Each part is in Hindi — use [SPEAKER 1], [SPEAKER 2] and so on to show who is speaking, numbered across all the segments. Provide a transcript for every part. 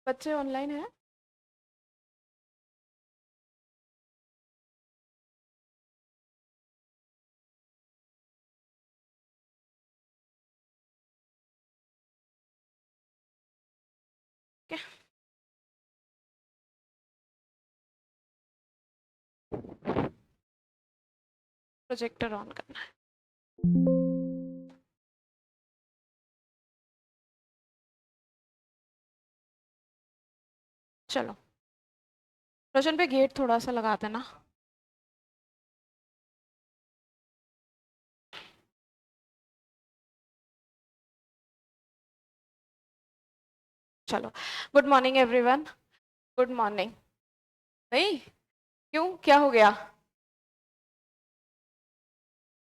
[SPEAKER 1] बच्चे ऑनलाइन हैं? क्या? प्रोजेक्टर ऑन करना है। चलो, रोशन पे गेट थोड़ा सा लगा देना। चलो, good morning everyone. Good morning. नहीं, क्यों, क्या हो गया?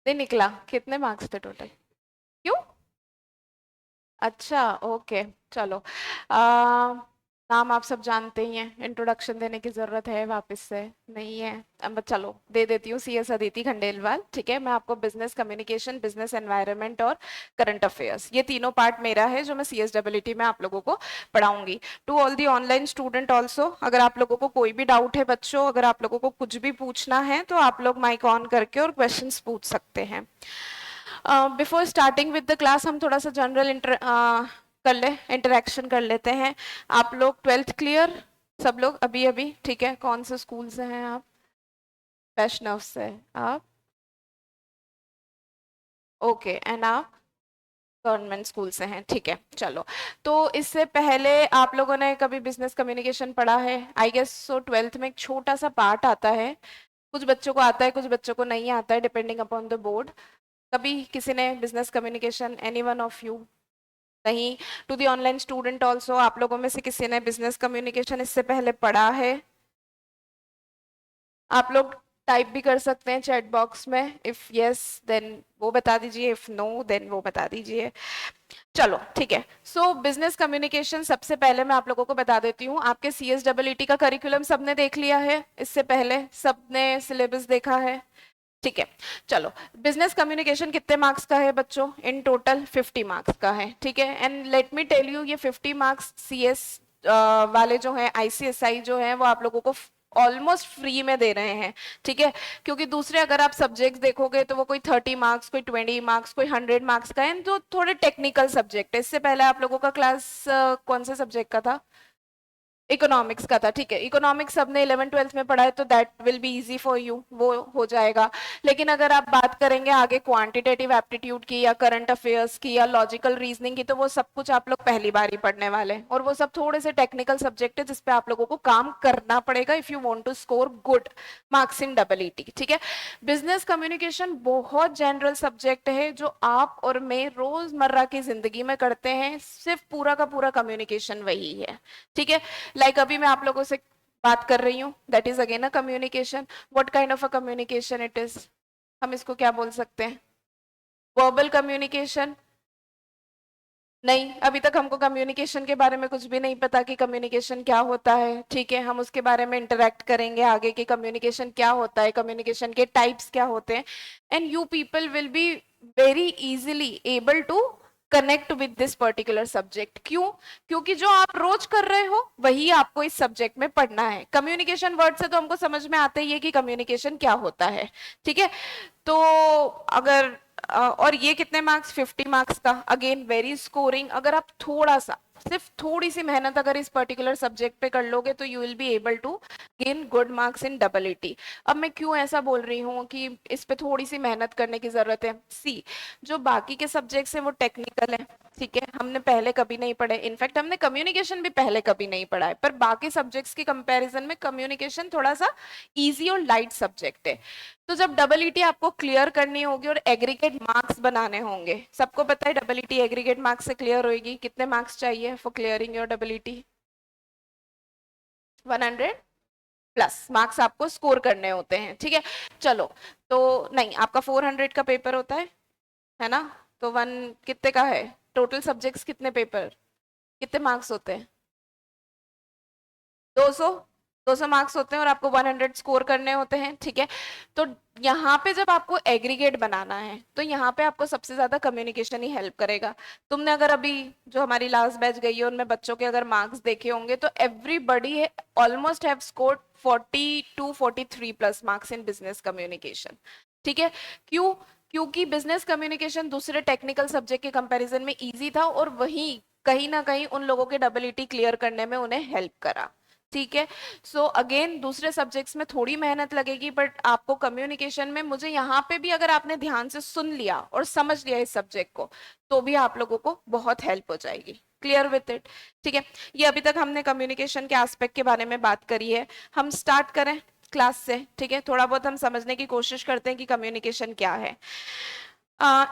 [SPEAKER 1] नहीं निकला? कितने मार्क्स थे टोटल? क्यों? अच्छा, ओके। चलो, नाम आप सब जानते ही हैं, इंट्रोडक्शन देने की जरूरत है वापस से? नहीं है? अब चलो दे देती हूँ। CS अदिति खंडेलवाल। ठीक है, मैं आपको बिजनेस कम्युनिकेशन, बिजनेस एनवायरनमेंट और करंट अफेयर्स, ये तीनों पार्ट मेरा है जो मैं CSWT में आप लोगों को पढ़ाऊंगी। To all the online student also, अगर आप लोगों को कोई भी डाउट है बच्चों, अगर आप लोगों को कुछ भी पूछना है तो आप लोग माइक ऑन करके और क्वेश्चंस पूछ सकते हैं। Before starting with the class हम थोड़ा सा जनरल इंटरेक्शन कर लेते हैं। आप लोग 12th क्लियर? सब लोग अभी अभी? ठीक है, कौन से स्कूल से हैं आप? वैष्णव से? आप? ओके, एंड आप गवर्नमेंट स्कूल से हैं? ठीक है, चलो। तो इससे पहले आप लोगों ने कभी बिजनेस कम्युनिकेशन पढ़ा है? I guess so. 12th में एक छोटा सा पार्ट आता है, कुछ बच्चों को आता है कुछ बच्चों को नहीं आता है, डिपेंडिंग अपॉन द बोर्ड। कभी किसी ने business communication, any one of you? नहीं? To the online student also, आप लोगों में से किसी ने बिजनेस कम्युनिकेशन इससे पहले पढ़ा है? आप लोग टाइप भी कर सकते हैं चैट बॉक्स में। इफ यस देन वो बता दीजिए, इफ नो देन वो बता दीजिए। चलो ठीक है। सो बिजनेस कम्युनिकेशन, सबसे पहले मैं आप लोगों को बता देती हूँ, आपके CSEE का करिकुलम सबने देख लिया है? इससे पहले सबने सिलेबस देखा है? ठीक है, चलो। बिजनेस कम्युनिकेशन कितने मार्क्स का है बच्चों? इन टोटल 50 मार्क्स का है। ठीक है, and let me tell you, ये 50 मार्क्स CS वाले जो हैं, ICSI जो हैं, वो आप लोगों को ऑलमोस्ट फ्री में दे रहे हैं। ठीक है, क्योंकि दूसरे अगर आप सब्जेक्ट्स देखोगे तो वो कोई 30 मार्क्स, कोई 20 मार्क्स, कोई 100 मार्क्स का है, तो थोड़े टेक्निकल सब्जेक्ट है। इससे पहले आप लोगों का क्लास कौन से सब्जेक्ट का था? इकोनॉमिक्स का था। ठीक है, इकोनॉमिक्स सबने 11th 12th में पढ़ा है, तो that will be easy for you, वो हो जाएगा। लेकिन अगर आप बात करेंगे आगे क्वांटिटेटिव एप्टीट्यूड की या करंट अफेयर्स की या लॉजिकल रीजनिंग की, तो वो सब कुछ आप लोग पहली बार ही पढ़ने वाले हैं, और वो सब थोड़े से टेक्निकल सब्जेक्ट है जिसपे आप लोगों को काम करना पड़ेगा if you want to score good marks in EET। ठीक है, बिजनेस कम्युनिकेशन बहुत जनरल सब्जेक्ट है जो आप और मैं रोजमर्रा की जिंदगी में करते हैं, सिर्फ पूरा का पूरा कम्युनिकेशन वही है। ठीक है, अभी मैं आप लोगों से बात कर रही हूँ, that is again a communication. What kind of a communication it is? हम इसको क्या बोल सकते हैं? Verbal communication? नहीं, अभी तक हमको कम्युनिकेशन के बारे में कुछ भी नहीं पता कि कम्युनिकेशन क्या होता है। ठीक है, हम उसके बारे में इंटरेक्ट करेंगे आगे कि कम्युनिकेशन क्या होता है, कम्युनिकेशन के टाइप्स क्या होते हैं, and you people will be very easily able to connect with this particular subject. क्यों? क्योंकि जो आप रोज कर रहे हो वही आपको इस सब्जेक्ट में पढ़ना है। कम्युनिकेशन वर्ड से तो हमको समझ में आता ही है कि कम्युनिकेशन क्या होता है। ठीक है, तो अगर और ये कितने मार्क्स? 50 मार्क्स का, अगेन वेरी स्कोरिंग। अगर आप थोड़ा सा, सिर्फ थोड़ी सी मेहनत अगर इस पर्टिकुलर सब्जेक्ट पे कर लोगे तो you will be able to gain good marks in EET। अब मैं क्यों ऐसा बोल रही हूँ कि इस पे थोड़ी सी मेहनत करने की जरूरत है? सी, जो बाकी के सब्जेक्ट्स हैं वो टेक्निकल है। ठीक है, हमने पहले कभी नहीं पढ़े, इनफैक्ट हमने कम्युनिकेशन भी पहले कभी नहीं पढ़ा है, पर बाकी सब्जेक्ट्स की कंपैरिजन में कम्युनिकेशन थोड़ा सा इजी और लाइट सब्जेक्ट है। तो जब EET आपको क्लियर करनी होगी और एग्रीगेट मार्क्स बनाने होंगे, सबको पता है EET एग्रीगेट मार्क्स से क्लियर होगी। कितने मार्क्स चाहिए for clearing your EET? 100+ marks आपको स्कोर करने होते हैं। ठीक है, चलो। तो नहीं, आपका 400 का पेपर होता है ना? तो वन कितने का है? टोटल सब्जेक्ट्स कितने पेपर, कितने मार्क्स होते हैं? 200? 200 मार्क्स होते हैं और आपको 100 स्कोर करने होते हैं, ठीक है। तो यहाँ पे जब आपको एग्रीगेट बनाना है तो यहाँ पे आपको सबसे ज्यादा कम्युनिकेशन ही हेल्प करेगा। तुमने अगर अभी जो हमारी लास्ट बैच गई है उनमें बच्चों के अगर मार्क्स देखे होंगे तो everybody almost have scored 42 43 plus marks in business communication, ठीक है। क्यों? क्योंकि बिजनेस कम्युनिकेशन दूसरे टेक्निकल सब्जेक्ट के कंपैरिजन में इजी था और वही कहीं ना कहीं उन लोगों के डबलिटी क्लियर करने में उन्हें हेल्प करा, ठीक है। सो अगेन दूसरे सब्जेक्ट्स में थोड़ी मेहनत लगेगी बट आपको कम्युनिकेशन में, मुझे यहाँ पे भी अगर आपने ध्यान से सुन लिया और समझ लिया इस सब्जेक्ट को तो भी आप लोगों को बहुत हेल्प हो जाएगी। Clear with it? ठीक है। ये अभी तक हमने कम्युनिकेशन के एस्पेक्ट के बारे में बात करी है। हम स्टार्ट करें क्लास से, ठीक है। थोड़ा बहुत हम समझने की कोशिश करते हैं कि कम्युनिकेशन क्या है।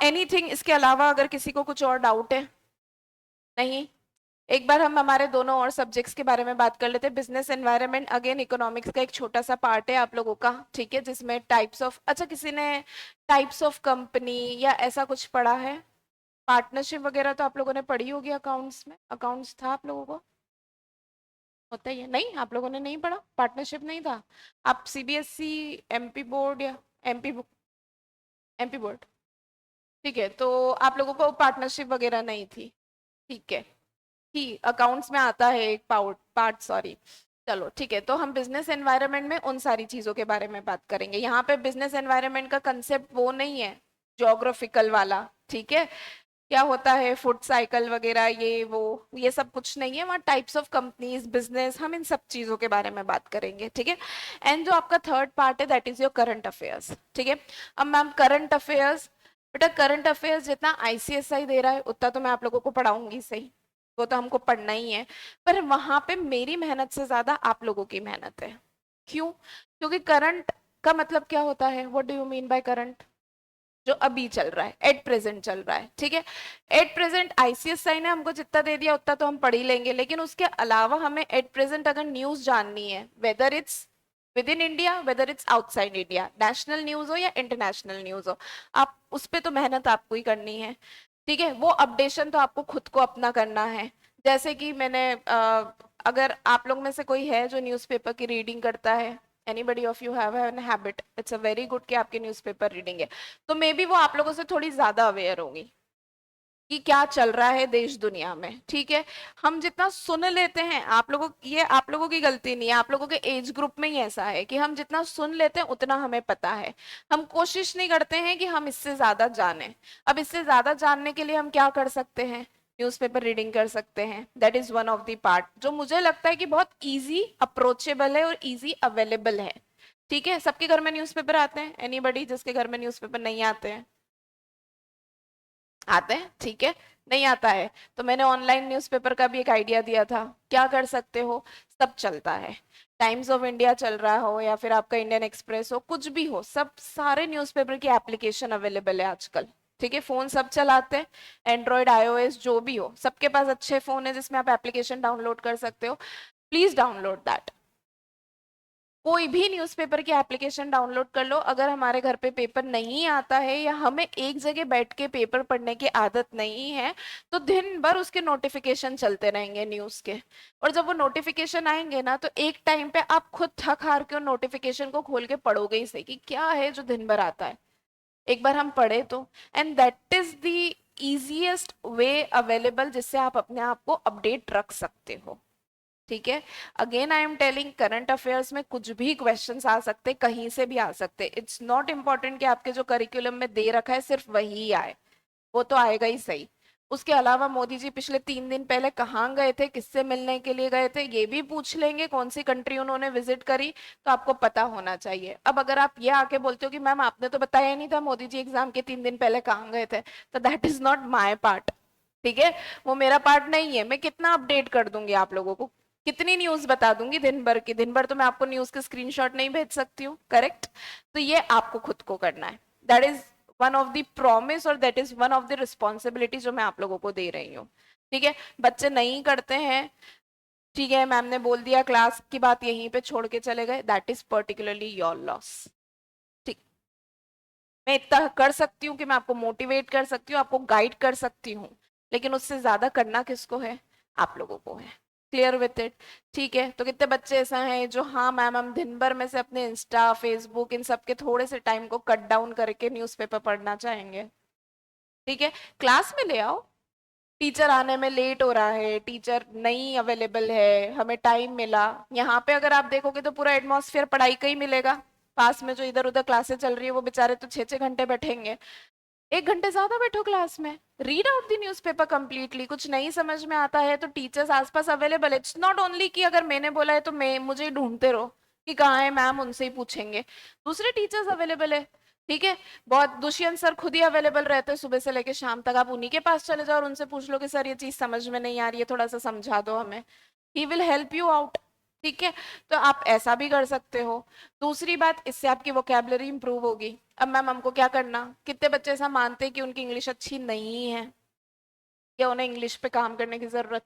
[SPEAKER 1] एनीथिंग इसके अलावा अगर किसी को कुछ और डाउट है? नहीं? एक बार हम हमारे दोनों और सब्जेक्ट्स के बारे में बात कर लेते हैं। बिजनेस एनवायरनमेंट अगेन इकोनॉमिक्स का एक छोटा सा पार्ट है आप लोगों का, ठीक है, जिसमें टाइप्स ऑफ, अच्छा किसी ने टाइप्स ऑफ कंपनी या ऐसा कुछ पढ़ा है? पार्टनरशिप वगैरह तो आप लोगों ने पढ़ी होगी, अकाउंट्स में अकाउंट्स था आप लोगों को? होता ही है? नहीं, आप लोगों ने नहीं पढ़ा, पार्टनरशिप नहीं था। आप सीबीएसई, एमपी बोर्ड या एमपी एमपी बोर्ड, ठीक है, तो आप लोगों को पार्टनरशिप वगैरह नहीं थी, ठीक है। ही अकाउंट्स में आता है एक पार्ट, सॉरी। चलो ठीक है, तो हम बिजनेस एनवायरनमेंट में उन सारी चीजों के बारे में बात करेंगे। यहाँ पे बिजनेस एनवायरनमेंट का कंसेप्ट वो नहीं है ज्योग्राफिकल वाला, ठीक है। क्या होता है फूड साइकिल वगैरह ये सब कुछ नहीं है। वहाँ टाइप्स ऑफ कंपनीज, बिजनेस, हम इन सब चीजों के बारे में बात करेंगे, ठीक है। एंड जो आपका थर्ड पार्ट है that is your current affairs, ठीक है। अब मैम करंट अफेयर्स, बेटा करंट अफेयर्स जितना आईसीएसआई दे रहा है उतना तो मैं आप लोगों को पढ़ाऊंगी सही, वो तो हमको पढ़ना ही है। पर वहां पे मेरी मेहनत से ज्यादा आप लोगों की मेहनत है। क्यों? क्योंकि करंट का मतलब क्या होता है? What do you mean by current? जो अभी चल रहा है, एट प्रेजेंट चल रहा है, ठीक है। एट प्रेजेंट आईसीएसआई ने हमको जितना दे दिया उतना तो हम पढ़ ही लेंगे, लेकिन उसके अलावा हमें एट प्रेजेंट अगर न्यूज जाननी है, whether it's with in India whether it's outside India, national news हो या इंटरनेशनल न्यूज हो, आप उस पर तो मेहनत आपको ही करनी है, ठीक है। वो अपडेशन तो आपको खुद को अपना करना है। जैसे कि मैंने अगर आप लोग में से कोई है जो न्यूज़पेपर की रीडिंग करता है, anybody of you have an habit, it's a very good कि आपकी न्यूज़पेपर रीडिंग है, तो मे बी वो आप लोगों से थोड़ी ज्यादा अवेयर होंगी कि क्या चल रहा है देश दुनिया में, ठीक है। हम जितना सुन लेते हैं, आप लोगों, ये आप लोगों की गलती नहीं है, आप लोगों के एज ग्रुप में ही ऐसा है कि हम जितना सुन लेते हैं उतना हमें पता है। हम कोशिश नहीं करते हैं कि हम इससे ज्यादा जानें। अब इससे ज्यादा जानने के लिए हम क्या कर सकते हैं? न्यूज़पेपर रीडिंग कर सकते हैं, that is one of the part जो मुझे लगता है कि बहुत इजी अप्रोचेबल है और इजी अवेलेबल है, ठीक है। सबके घर में न्यूज़पेपर आते हैं? एनीबडी जिसके घर में न्यूज़पेपर नहीं आते हैं? आते हैं, ठीक है। नहीं आता है तो मैंने ऑनलाइन न्यूज़पेपर का भी एक आइडिया दिया था, क्या कर सकते हो? सब चलता है, टाइम्स ऑफ इंडिया चल रहा हो या फिर आपका इंडियन एक्सप्रेस हो, कुछ भी हो, सब सारे न्यूज़पेपर की एप्लीकेशन अवेलेबल है आजकल, ठीक है। फोन सब चलाते हैं, एंड्रॉयड आईओएस जो भी हो, सबके पास अच्छे फोन है जिसमें आप एप्लीकेशन डाउनलोड कर सकते हो। Please download that. कोई भी न्यूज़पेपर की एप्लीकेशन डाउनलोड कर लो। अगर हमारे घर पे पेपर नहीं आता है या हमें एक जगह बैठ के पेपर पढ़ने की आदत नहीं है तो दिन भर उसके नोटिफिकेशन चलते रहेंगे न्यूज़ के, और जब वो नोटिफिकेशन आएंगे ना तो एक टाइम पे आप खुद थक हार के उन नोटिफिकेशन को खोल के पढ़ोगे ही सही कि क्या है जो दिन भर आता है, एक बार हम पढ़े तो। And that is the easiest way available जिससे आप अपने आप को अपडेट रख सकते हो, ठीक है। Again I am telling, current affairs में कुछ भी क्वेश्चंस आ सकते, कहीं से भी आ सकते। इट्स नॉट इम्पॉर्टेंट कि आपके जो करिकुलम में दे रखा है सिर्फ वही आए, वो तो आएगा ही सही। उसके अलावा मोदी जी पिछले 3 दिन पहले कहाँ गए थे, किससे मिलने के लिए गए थे, ये भी पूछ लेंगे, कौन सी कंट्री उन्होंने विजिट करी, तो आपको पता होना चाहिए। अब अगर आप ये आके बोलते हो कि मैम आपने तो बताया ही नहीं था मोदी जी एग्जाम के 3 दिन पहले कहाँ गए थे, तो that is not my part, ठीक है। वो मेरा पार्ट नहीं है। मैं कितना अपडेट कर दूंगी आप लोगों को, कितनी न्यूज बता दूंगी दिन भर की, दिन भर तो मैं आपको न्यूज के स्क्रीनशॉट नहीं भेज सकती हूँ, करेक्ट। तो ये आपको खुद को करना है, that is one of the promise और that is one of the responsibility जो मैं आप लोगों को दे रही हूँ, ठीक है। बच्चे नहीं करते हैं, ठीक है, मैम ने बोल दिया क्लास की बात यहीं पे छोड़ के चले गए, that is particularly your loss, ठीक। मैं इतना कर सकती हूँ कि मैं आपको मोटिवेट कर सकती हूँ, आपको गाइड कर सकती हूँ, लेकिन उससे ज्यादा करना किसको है? आप लोगों को है। Clear with it? ठीक है, तो कितने बच्चे ऐसा हैं जो हाँ मैम हम दिन भर में से अपने इंस्टा फेसबुक इन सब के थोड़े से टाइम को कट डाउन करके न्यूज़पेपर पढ़ना चाहेंगे? ठीक है, क्लास में ले आओ। टीचर आने में लेट हो रहा है, टीचर नहीं अवेलेबल है, हमें टाइम मिला, यहाँ पे अगर आप देखोगे तो पूरा एटमॉस्फेयर पढ़ाई का ही मिलेगा। पास में जो इधर उधर क्लासेस चल रही है वो बेचारे तो 6-6 घंटे बैठेंगे। 1 घंटे ज्यादा बैठो क्लास में, read out the newspaper completely. कुछ नहीं समझ में आता है तो टीचर्स आसपास अवेलेबल है। इट्स नॉट ओनली कि अगर मैंने बोला है तो मैं मुझे ही ढूंढते रहो कि कहाँ है मैम, उनसे ही पूछेंगे। दूसरे टीचर्स अवेलेबल है। ठीक है, बहुत दुष्यंत सर खुद ही अवेलेबल रहते हैं सुबह से लेकर शाम तक, आप उन्हीं के पास चले जाओ और उनसे पूछ लो कि सर ये चीज समझ में नहीं आ रही है, थोड़ा सा समझा दो हमें। He will help you out. ठीक है, तो आप ऐसा भी कर सकते हो। दूसरी बात, इससे आपकी वोकेबलरी इंप्रूव होगी। अब मैम हमको क्या करना, कितने बच्चे ऐसा मानते हैं कि उनकी इंग्लिश अच्छी नहीं है या उन्हें इंग्लिश पे काम करने की जरूरत?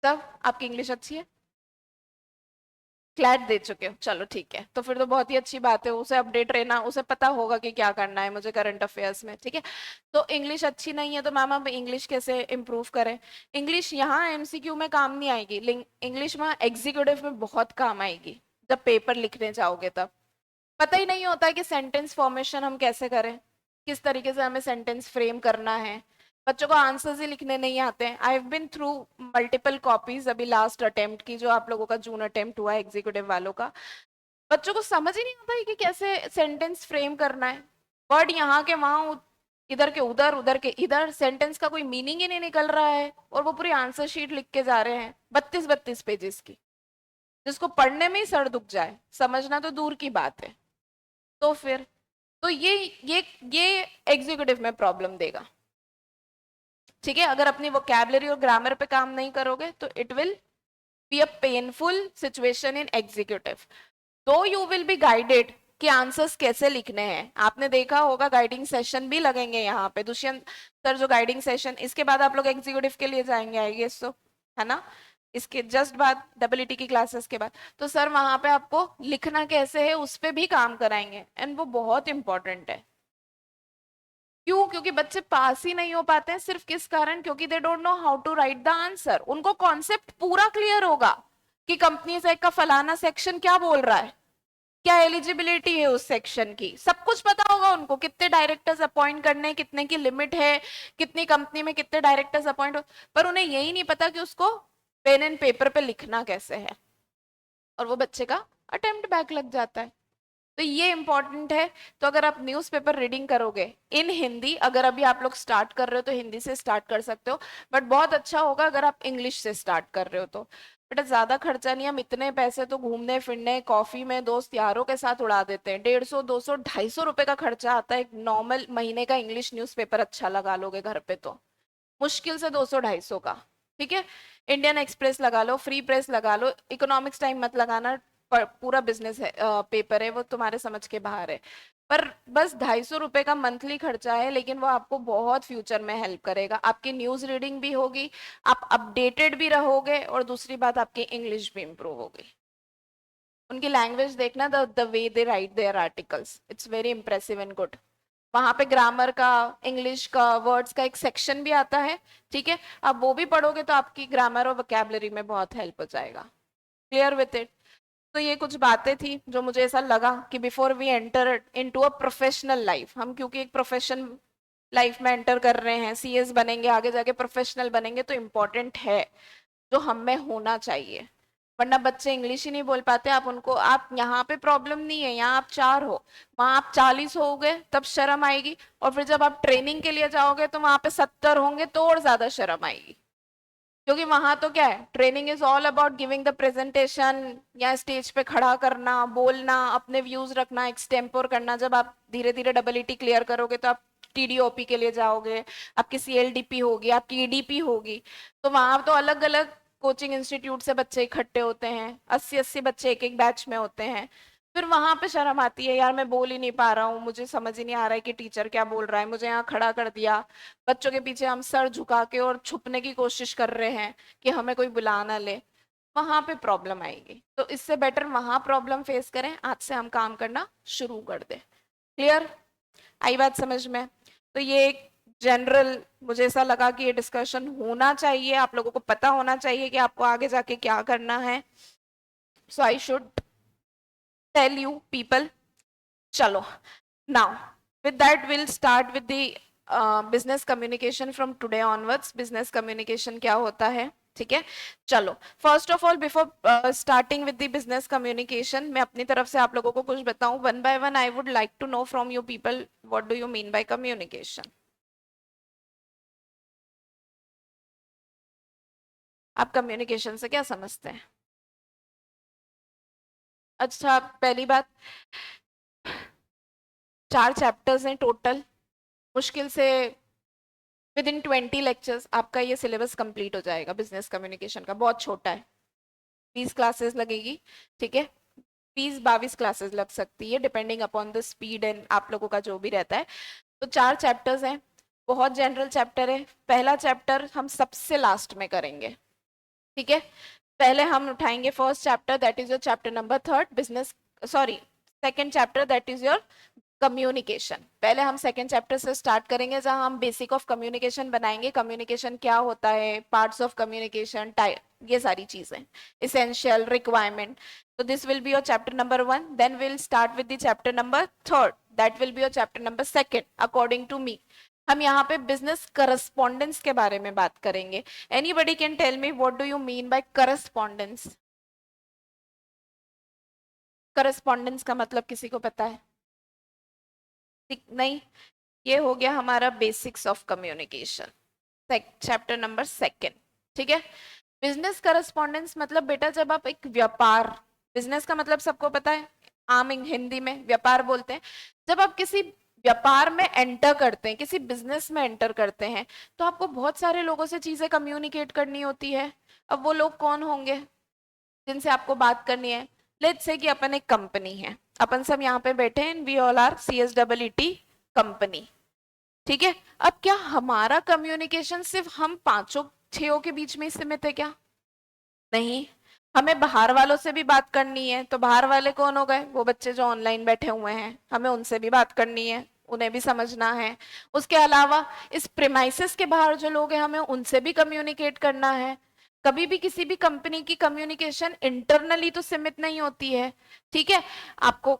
[SPEAKER 1] तब आपकी इंग्लिश अच्छी है, क्लैट दे चुके हो, चलो ठीक है, तो फिर तो बहुत ही अच्छी बात है। उसे अपडेट रहना, उसे पता होगा कि क्या करना है मुझे करंट अफेयर्स में। ठीक है, तो इंग्लिश अच्छी नहीं है तो मैम अब इंग्लिश कैसे इंप्रूव करें? इंग्लिश यहाँ एमसीक्यू में काम नहीं आएगी, इंग्लिश में एग्जीक्यूटिव में बहुत काम आएगी। जब पेपर लिखने जाओगे तब पता ही नहीं होता है कि सेंटेंस फॉर्मेशन हम कैसे करें, किस तरीके से हमें सेंटेंस फ्रेम करना है। बच्चों को आंसर्स ही लिखने नहीं आते हैं। I have been through multiple copies अभी लास्ट अटेम्प्ट की, जो आप लोगों का जून अटेम्प्ट हुआ है एग्जीक्यूटिव वालों का। बच्चों को समझ ही नहीं आता है कि कैसे सेंटेंस फ्रेम करना है। वर्ड यहाँ के वहां, इधर के उधर, उधर के इधर, सेंटेंस का कोई मीनिंग ही नहीं निकल रहा है और वो पूरी आंसर शीट लिख के जा रहे हैं 32-32 पेजेस की, जिसको पढ़ने में ही सर दुख जाए, समझना तो दूर की बात है। तो फिर तो ये एग्जीक्यूटिव में प्रॉब्लम देगा। ठीक है, अगर अपनी वोकैबुलरी और ग्रामर पे काम नहीं करोगे तो it will be a painful situation in executive. तो यू विल बी गाइडेड कि आंसर्स कैसे लिखने हैं। आपने देखा होगा गाइडिंग सेशन भी लगेंगे यहाँ पे, दुष्यंत सर जो गाइडिंग सेशन, इसके बाद आप लोग एग्जीक्यूटिव के लिए जाएंगे आई गेस, तो है ना, इसके जस्ट बाद डब्ल्यूटी की क्लासेस के बाद, तो सर वहां पे आपको लिखना कैसे है उस पे भी काम कराएंगे, एंड वो बहुत इंपॉर्टेंट है। क्यों? क्योंकि बच्चे पास ही नहीं हो पाते हैं सिर्फ किस कारण, क्योंकि they don't know how to write the answer. उनको कॉन्सेप्ट पूरा क्लियर होगा कि कंपनी से का फलाना सेक्शन क्या बोल रहा है, क्या एलिजिबिलिटी है उस सेक्शन की, सब कुछ पता होगा उनको, कितने डायरेक्टर्स अपॉइंट करने, कितने की लिमिट है, कितनी कंपनी में कितने डायरेक्टर्स अपॉइंट हो, पर उन्हें यही नहीं पता कि उसको पेन एंड पेपर पे लिखना कैसे है, और वो बच्चे का अटेम्प्ट बैक लग जाता है। तो ये इंपॉर्टेंट है। तो अगर आप न्यूज़पेपर रीडिंग करोगे इन हिंदी, अगर अभी आप लोग स्टार्ट कर रहे हो तो हिंदी से स्टार्ट कर सकते हो, बट बहुत अच्छा होगा अगर आप इंग्लिश से स्टार्ट कर रहे हो तो। बेटा ज्यादा खर्चा नहीं, हम इतने पैसे तो घूमने फिरने कॉफी में दोस्त यारों के साथ उड़ा देते हैं, 150, 200, 250 रुपए का खर्चा आता है एक नॉर्मल महीने का इंग्लिश न्यूज़पेपर अच्छा लगा लोगे घर पे तो, मुश्किल से 200-250 का। ठीक है, इंडियन एक्सप्रेस लगा लो, फ्री प्रेस लगा लो, इकोनॉमिक्स टाइम मत लगाना, पूरा बिजनेस है पेपर है वो तुम्हारे समझ के बाहर है। पर बस 250 रुपए का मंथली खर्चा है, लेकिन वो आपको बहुत फ्यूचर में हेल्प करेगा, आपकी न्यूज रीडिंग भी होगी, आप अपडेटेड भी रहोगे, और दूसरी बात आपकी इंग्लिश भी इंप्रूव होगी। उनकी लैंग्वेज देखना, the way they write their articles, it's very impressive and good. वहां पे ग्रामर का, इंग्लिश का, वर्ड्स का एक सेक्शन भी आता है। ठीक है, आप वो भी पढ़ोगे तो आपकी ग्रामर और वोकैबुलरी में बहुत हेल्प हो जाएगा। Clear with it? तो ये कुछ बातें थी जो मुझे ऐसा लगा कि before we enter into a professional life, हम क्योंकि एक प्रोफेशन लाइफ में एंटर कर रहे हैं, सीएस बनेंगे, आगे जाके प्रोफेशनल बनेंगे, तो इम्पोर्टेंट है जो हम में होना चाहिए। वरना बच्चे इंग्लिश ही नहीं बोल पाते, आप उनको, आप यहाँ पे प्रॉब्लम नहीं है, यहाँ आप 4 हो, वहां आप 40 होगे तब शर्म आएगी, और फिर जब आप ट्रेनिंग के लिए जाओगे तो वहां पे 70 होंगे तो और ज्यादा शर्म आएगी। क्योंकि वहां तो क्या है, training is all about giving the presentation, या स्टेज पे खड़ा करना, बोलना, अपने व्यूज रखना, एक्सटेम्पोर करना। जब आप धीरे धीरे डबल क्लियर करोगे तो आप टीडीओपी के लिए जाओगे, आपकी सीएलडीपी होगी, आपकी ईडीपी होगी, तो वहां तो अलग अलग कोचिंग इंस्टीट्यूट से बच्चे इकट्ठे होते हैं, 80-80 बच्चे एक एक बैच में होते हैं। फिर वहां पे शर्म आती है, यार मैं बोल ही नहीं पा रहा हूँ, मुझे समझ ही नहीं आ रहा है कि टीचर क्या बोल रहा है, मुझे यहाँ खड़ा कर दिया, बच्चों के पीछे हम सर झुका के और छुपने की कोशिश कर रहे हैं कि हमें कोई बुला ना ले, वहां पे प्रॉब्लम आएगी। तो इससे बेटर वहां प्रॉब्लम फेस करें, आज से हम काम करना शुरू कर दें। क्लियर? आई बात समझ में? तो ये एक जनरल मुझे ऐसा लगा कि ये डिस्कशन होना चाहिए, आप लोगों को पता होना चाहिए कि आपको आगे जाके क्या करना है. So I should tell you people. चलो, now with that will start with the business communication from today onwards. Business communication क्या होता है, ठीक है. चलो, first of all before starting with the business communication, मैं अपनी तरफ से आप लोगों को कुछ बताऊं. One by one I would like to know from you people, what do you mean by communication. आप कम्युनिकेशन से क्या समझते हैं? अच्छा, पहली बात, 4 चैप्टर्स हैं टोटल. मुश्किल से विद इन 20 लेक्चर्स आपका ये सिलेबस कंप्लीट हो जाएगा. बिजनेस कम्युनिकेशन का बहुत छोटा है. 20 क्लासेस लगेगी, ठीक है. 20-22 क्लासेस लग सकती है depending upon the speed and आप लोगों का जो भी रहता है. तो 4 चैप्टर्स हैं, बहुत जनरल चैप्टर है. पहला चैप्टर हम सबसे लास्ट में करेंगे, ठीक है. पहले हम उठाएंगे first chapter, that is your chapter number 3, business, sorry, second chapter, that is your communication. पहले हम सेकेंड चैप्टर से स्टार्ट करेंगे जहां हम बेसिक ऑफ कम्युनिकेशन बनाएंगे. कम्युनिकेशन क्या होता है, पार्ट्स ऑफ कम्युनिकेशन, टाइप, ये सारी चीजें, इसेंशियल, रिक्वायरमेंट. तो this will be your chapter number 1. Then will start with the chapter number 3, that will be your chapter number 2 according to me. हम यहाँ पे बिजनेस करस्पॉन्डेंस के बारे में बात करेंगे. Anybody can tell me what do you mean by correspondence? Correspondence का मतलब किसी को पता है? नहीं. ये हो गया हमारा basics of communication, chapter number 2, ठीक है. बिजनेस करस्पॉन्डेंस मतलब बेटा जब आप एक व्यापार, बिजनेस का मतलब सबको पता है, आम हिंदी में व्यापार बोलते हैं. जब आप किसी व्यापार में एंटर करते हैं, किसी बिजनेस में एंटर करते हैं, तो आपको बहुत सारे लोगों से चीजें कम्युनिकेट करनी होती है. अब वो लोग कौन होंगे जिनसे आपको बात करनी है? लेट्स से कि अपन एक कंपनी है, अपन सब यहाँ पे बैठे हैं, we all are CSEE company, ठीक है. अब क्या हमारा कम्युनिकेशन सिर्फ हम 5-6 के बीच में ही सीमित है क्या? नहीं. हमें बाहर वालों से भी बात करनी है. तो बाहर वाले कौन हो गए? वो बच्चे जो ऑनलाइन बैठे हुए हैं, हमें उनसे भी बात करनी है, उन्हें भी समझना है. उसके अलावा इस प्रेमाइसिस के बाहर जो लोग हैं, हमें उनसे भी कम्युनिकेट करना है. कभी भी किसी भी कंपनी की कम्युनिकेशन इंटरनली तो सीमित नहीं होती है, ठीक है. आपको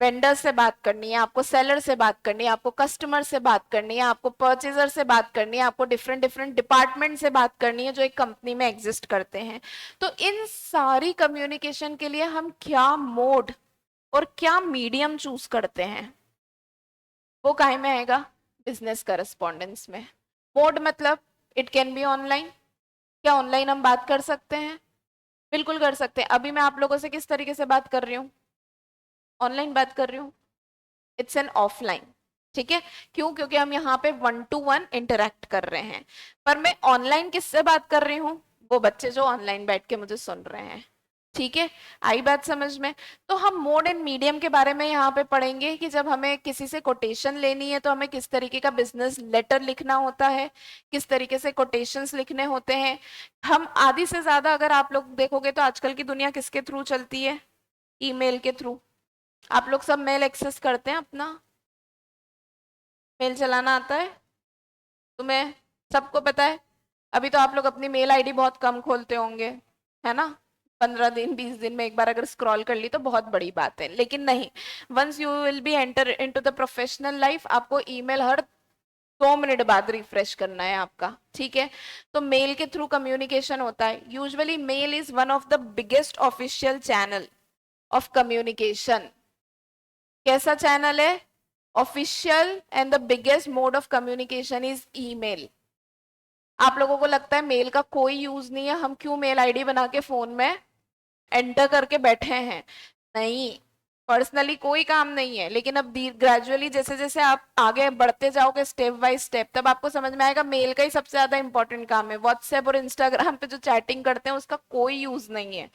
[SPEAKER 1] वेंडर से बात करनी है, आपको सेलर से बात करनी है, आपको कस्टमर से बात करनी है, आपको परचेजर से बात करनी है, आपको डिफरेंट डिफरेंट डिपार्टमेंट से बात करनी है जो एक कंपनी में एग्जिस्ट करते हैं. तो इन सारी कम्युनिकेशन के लिए हम क्या मोड और क्या मीडियम चूज करते हैं, वो काहे में आएगा? बिजनेस करस्पॉन्डेंस में. मोड मतलब इट कैन बी ऑनलाइन. क्या ऑनलाइन हम बात कर सकते हैं? बिल्कुल कर सकते हैं. अभी मैं आप लोगों से किस तरीके से बात कर रही हूँ? ऑनलाइन बात कर रही हूँ. इट्स एन ऑफलाइन, ठीक है. क्यों? क्योंकि हम यहाँ पे 1-to-1 इंटरेक्ट कर रहे हैं. पर मैं ऑनलाइन किससे बात कर रही हूँ? वो बच्चे जो ऑनलाइन बैठ के मुझे सुन रहे हैं, ठीक है. आई बात समझ में? तो हम मोड एंड मीडियम के बारे में यहाँ पे पढ़ेंगे कि जब हमें किसी से कोटेशन लेनी है तो हमें किस तरीके का बिजनेस लेटर लिखना होता है, किस तरीके से कोटेशंस लिखने होते हैं. हम आधी से ज्यादा अगर आप लोग देखोगे तो आजकल की दुनिया किसके थ्रू चलती है? ईमेल के थ्रू. आप लोग सब मेल एक्सेस करते हैं अपना? मेल चलाना आता है तुम्हें? सबको पता है? अभी तो आप लोग अपनी मेल आईडी बहुत कम खोलते होंगे, है ना. 15 दिन 20 दिन में एक बार अगर स्क्रॉल कर ली तो बहुत बड़ी बात है, लेकिन नहीं. Once you will be enter into the professional life, आपको ईमेल हर 2 मिनट बाद रिफ्रेश करना है आपका, ठीक है. तो मेल के थ्रू कम्युनिकेशन होता है. Usually mail is one of the biggest official channel of communication. कैसा चैनल है? Official and the biggest mode of communication is email. आप लोगों को लगता है मेल का कोई यूज नहीं है, हम क्यों मेल आईडी बना के फोन में एंटर करके बैठे हैं? नहीं, पर्सनली कोई काम नहीं है. लेकिन अब ग्रेजुअली जैसे जैसे आप आगे बढ़ते जाओगे स्टेप बाय स्टेप, तब आपको समझ में आएगा मेल का ही सबसे ज्यादा इंपॉर्टेंट काम है. व्हाट्सएप और इंस्टाग्राम पे जो चैटिंग करते हैं उसका कोई यूज नहीं है,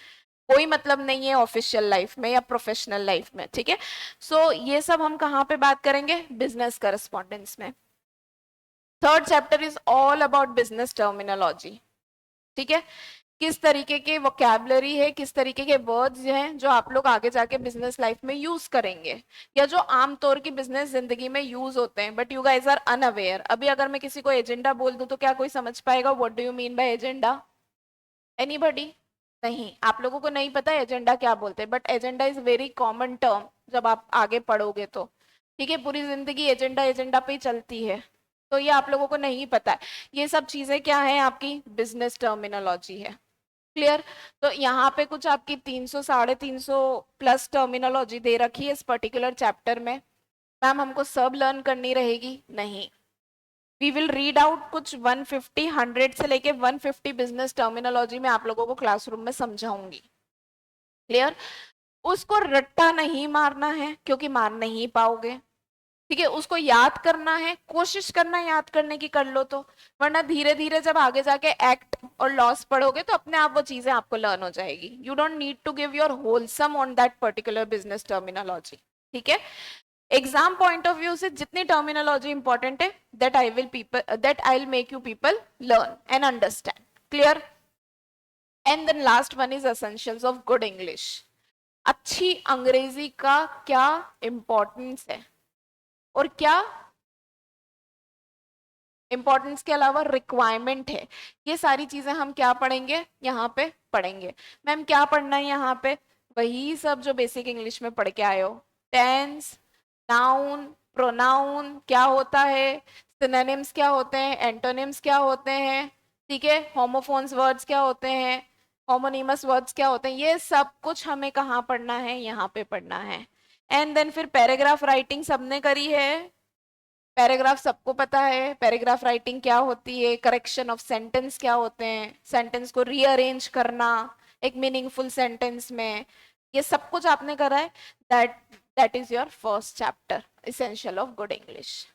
[SPEAKER 1] कोई मतलब नहीं है ऑफिशियल लाइफ में या प्रोफेशनल लाइफ में, ठीक है. सो ये सब हम कहाँ पे बात करेंगे? बिजनेस करस्पॉन्डेंस में. Third chapter is all about business terminology, ठीक है. किस तरीके के वोकैबलरी है, किस तरीके के वर्ड्स हैं जो आप लोग आगे जाके बिजनेस लाइफ में यूज करेंगे, या जो आमतौर की बिजनेस जिंदगी में यूज होते हैं but you guys are unaware. अभी अगर मैं किसी को एजेंडा बोल दूं तो क्या कोई समझ पाएगा what do you mean bye agenda? Anybody? नहीं, आप लोगों को नहीं पता एजेंडा क्या बोलते हैं, but agenda is very common term जब आप आगे पढ़ोगे तो। ठीक है, पूरी जिंदगी एजेंडा एजेंडा पे ही चलती है, तो ये आप लोगों को नहीं पता है। ये सब चीजें क्या है, आपकी बिजनेस टर्मिनोलॉजी है। क्लियर? तो यहाँ पे कुछ आपकी 300 350 प्लस टर्मिनोलॉजी दे रखी है इस पर्टिकुलर चैप्टर में। मैम हमको सब लर्न करनी रहेगी? नहीं, वी विल रीड आउट कुछ 150 100 से लेके 150 बिजनेस टर्मिनोलॉजी में आप लोगों को क्लासरूम में समझाऊंगी। क्लियर? उसको रट्टा नहीं मारना है क्योंकि मार नहीं पाओगे। ठीक है, उसको याद करना है, कोशिश करना याद करने की कर लो तो, वरना धीरे धीरे जब आगे जाके एक्ट और लॉस पढ़ोगे तो अपने आप वो चीजें आपको लर्न हो जाएगी। You don't need to give your wholesome on that particular business terminology. ठीक है, एग्जाम पॉइंट ऑफ व्यू से जितनी टर्मिनोलॉजी इंपॉर्टेंट है, that I will make you people learn and understand. Clear? And then last one is essentials of good English. अच्छी अंग्रेजी का क्या इंपॉर्टेंस है और क्या इंपॉर्टेंस के अलावा रिक्वायरमेंट है, ये सारी चीजें हम क्या पढ़ेंगे यहाँ पे पढ़ेंगे। मैम क्या पढ़ना है यहाँ पे? वही सब जो बेसिक इंग्लिश में पढ़ के आए हो। टेंस, नाउन, प्रोनाउन क्या होता है, सिनोनिम्स क्या होते हैं, एंटोनिम्स क्या होते हैं, ठीक है, होमोफोन्स वर्ड्स क्या होते हैं, होमोनिमस वर्ड्स क्या होते हैं, ये सब कुछ हमें कहाँ पढ़ना है, यहाँ पे पढ़ना है। एंड देन फिर पैराग्राफ राइटिंग सबने करी है, पैराग्राफ सबको पता है, पैराग्राफ राइटिंग क्या होती है, करेक्शन ऑफ सेंटेंस क्या होते हैं, सेंटेंस को रीअरेंज करना एक मीनिंगफुल सेंटेंस में, ये सब कुछ आपने करा है। That that is your first chapter, essential of good English.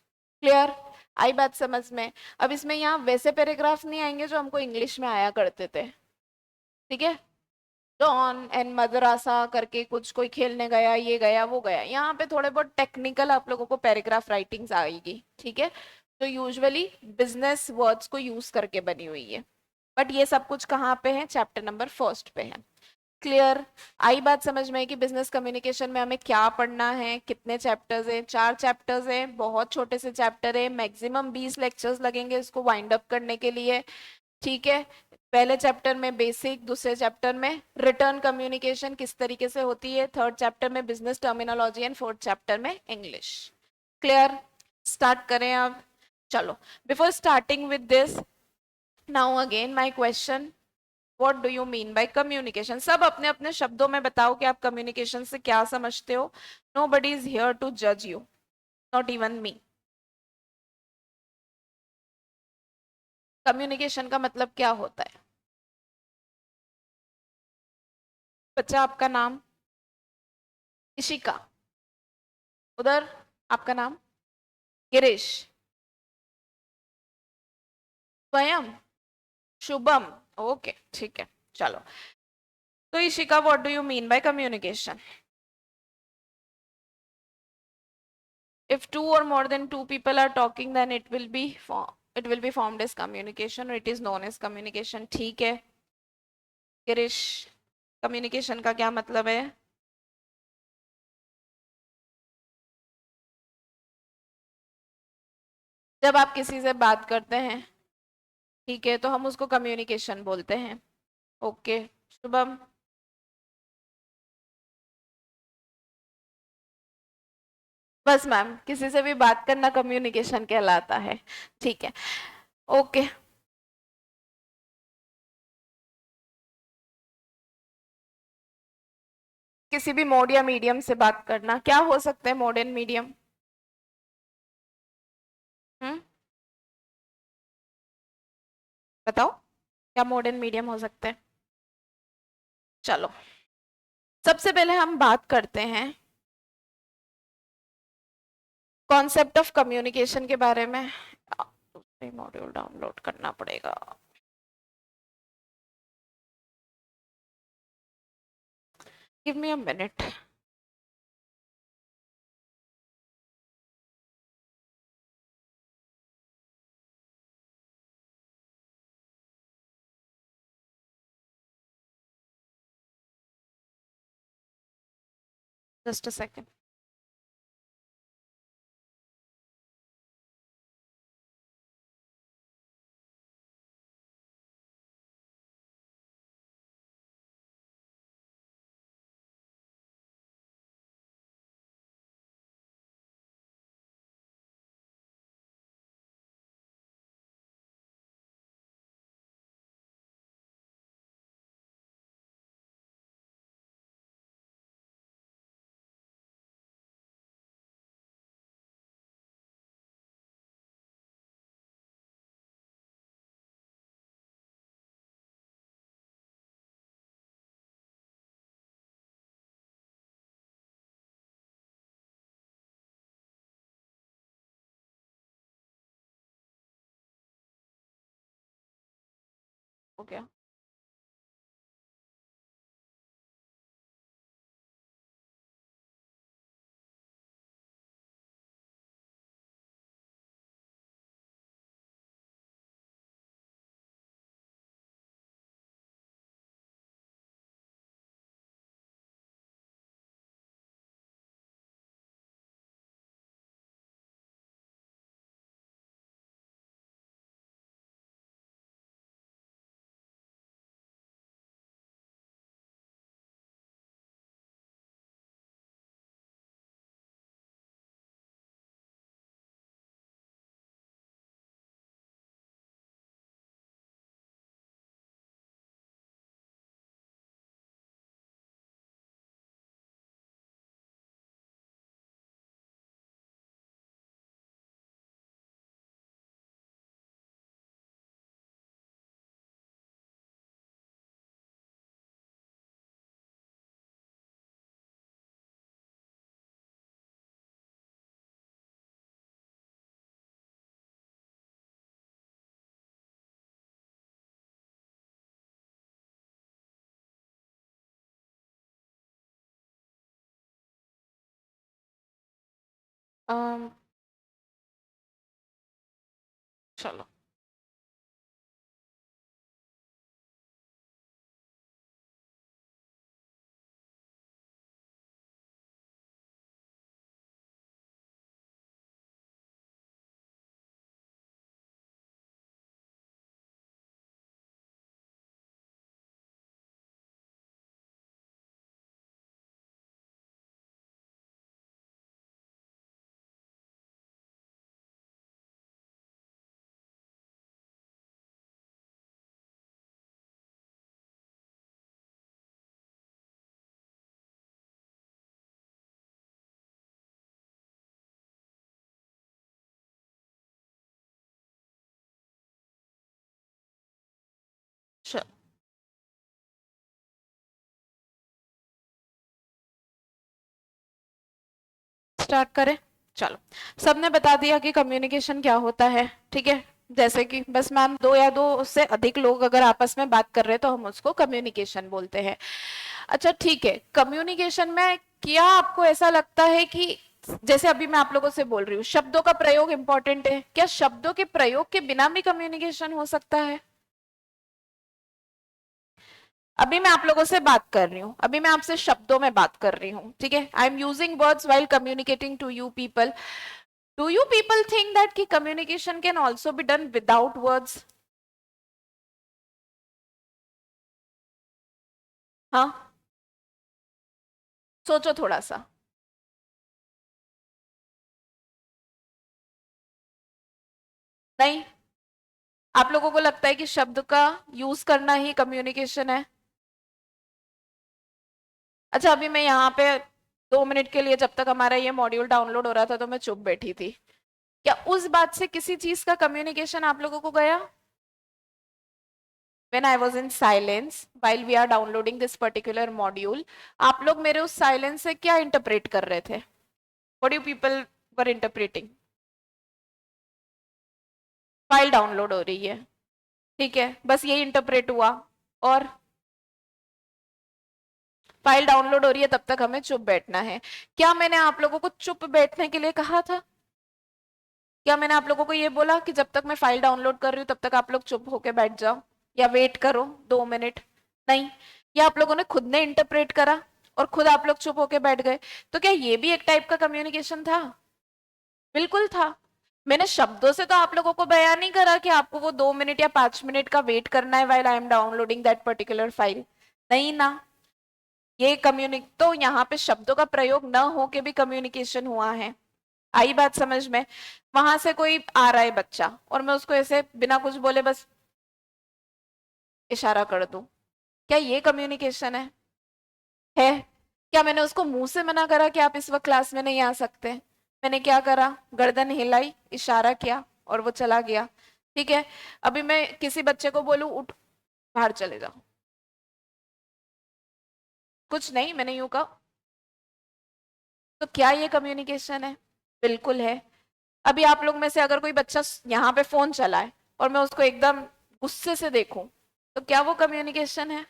[SPEAKER 1] Clear? आई बात समझ में? अब इसमें यहाँ वैसे पैराग्राफ नहीं आएंगे जो हमको इंग्लिश में आया करते थे। ठीक है, डॉन एंड मदरासा करके कुछ कोई खेलने गया, ये गया वो गया, यहाँ पे थोड़े बहुत टेक्निकल आप लोगों को पैराग्राफ राइटिंग्स आएगी। ठीक है, तो यूजुअली बिजनेस वर्ड्स को यूज करके बनी हुई है, बट ये सब कुछ कहाँ पे है, चैप्टर नंबर फर्स्ट पे है। क्लियर? आई बात समझ में कि बिजनेस कम्युनिकेशन में हमें क्या पढ़ना है, कितने चैप्टर्स है? 4 चैप्टर्स है, बहुत छोटे से चैप्टर है, मैक्सिमम 20 लेक्चर्स लगेंगे इसको वाइंड अप करने के लिए। ठीक है, पहले चैप्टर में बेसिक, दूसरे चैप्टर में रिटर्न कम्युनिकेशन किस तरीके से होती है, थर्ड चैप्टर में business terminology and fourth chapter में इंग्लिश। क्लियर? स्टार्ट करें अब? चलो, before starting with this, now again my question, what do you mean by communication? सब अपने अपने शब्दों में बताओ कि आप कम्युनिकेशन से क्या समझते हो। नोबडी इज हियर टू जज you, not even me. Communication का मतलब क्या होता है? बच्चा आपका नाम? इशिका। उधर आपका नाम? गिरीश। स्वयं? शुभम? ओके ठीक है, चलो। तो Ishika, what do you mean by communication? If two or more than two people are talking, then it will be formed as communication, or it is known as communication. ठीक है गिरीश, कम्युनिकेशन का क्या मतलब है? जब आप किसी से बात करते हैं, ठीक है, तो हम उसको कम्युनिकेशन बोलते हैं। ओके, शुभम? बस मैम, किसी से भी बात करना कम्युनिकेशन कहलाता है। ठीक है, ओके। किसी भी मोड या मीडियम से बात करना, क्या हो सकते हैं मोड एंड मीडियम? हम्म, बताओ, क्या मोड एंड मीडियम हो सकते हैं? चलो, सबसे पहले हम बात करते हैं कॉन्सेप्ट ऑफ कम्युनिकेशन के बारे में। दूसरी मॉड्यूल डाउनलोड करना पड़ेगा। Give me a minute. Just a second. हो गया। um, चलो। चलो स्टार्ट करें। चलो, सबने बता दिया कि कम्युनिकेशन क्या होता है, ठीक है। जैसे कि बस मैम, दो या दो उससे अधिक लोग अगर आपस में बात कर रहे हैं तो हम उसको कम्युनिकेशन बोलते हैं। अच्छा ठीक है, कम्युनिकेशन में क्या आपको ऐसा लगता है कि जैसे अभी मैं आप लोगों से बोल रही हूँ, शब्दों का प्रयोग इंपॉर्टेंट है, क्या शब्दों के प्रयोग के बिना भी कम्युनिकेशन हो सकता है? अभी मैं आप लोगों से बात कर रही हूँ, अभी मैं आपसे शब्दों में बात कर रही हूँ, ठीक है। I am using words while communicating to you people. Do you people think that कि communication can also be done without words? हाँ, सोचो थोड़ा सा। नहीं, आप लोगों को लगता है कि शब्द का यूज करना ही कम्युनिकेशन है? अच्छा, अभी मैं यहाँ पे 2 मिनट के लिए, जब तक हमारा ये मॉड्यूल डाउनलोड हो रहा था, तो मैं चुप बैठी थी। क्या उस बात से किसी चीज का कम्युनिकेशन आप लोगों को गया? when I was in silence while we are downloading this particular module, आप लोग मेरे उस साइलेंस से क्या इंटरप्रेट कर रहे थे? what do you people were interpreting? File download हो रही है, ठीक है, बस यही इंटरप्रेट हुआ। और फाइल डाउनलोड हो रही है, तब तक हमें चुप बैठना है। क्या मैंने आप लोगों को चुप बैठने के लिए कहा था? क्या मैंने आप लोगों को ये बोला कि जब तक मैं फाइल डाउनलोड कर रही हूँ तब तक आप लोग चुप होके बैठ जाओ या वेट करो 2 मिनट? नहीं, ये आप लोगों ने खुद ने इंटरप्रेट करा। और खुद आप लोग चुप होके बैठ गए, तो क्या ये भी एक टाइप का कम्युनिकेशन था? बिल्कुल था। मैंने शब्दों से तो आप लोगों को बयान नहीं करा कि आपको वो 2 मिनट या 5 मिनट का वेट करना है while I am downloading that particular file, नहीं ना। ये कम्युनिक तो यहाँ पे शब्दों का प्रयोग न हो के भी कम्युनिकेशन हुआ है। आई बात समझ में? वहां से कोई आ रहा है बच्चा और मैं उसको ऐसे बिना कुछ बोले बस इशारा कर दूं, क्या ये कम्युनिकेशन है? क्या मैंने उसको मुंह से मना करा कि आप इस वक्त क्लास में नहीं आ सकते? मैंने क्या करा? गर्दन हिलाई, इशारा किया और वो चला गया। ठीक है, अभी मैं किसी बच्चे को बोलूं उठ बाहर चले जाओ, कुछ नहीं, मैंने यूं कहा, तो क्या ये कम्युनिकेशन है? बिल्कुल है। अभी आप लोग में से अगर कोई बच्चा यहाँ पे फोन चलाए और मैं उसको एकदम गुस्से से देखूं, तो क्या वो कम्युनिकेशन है?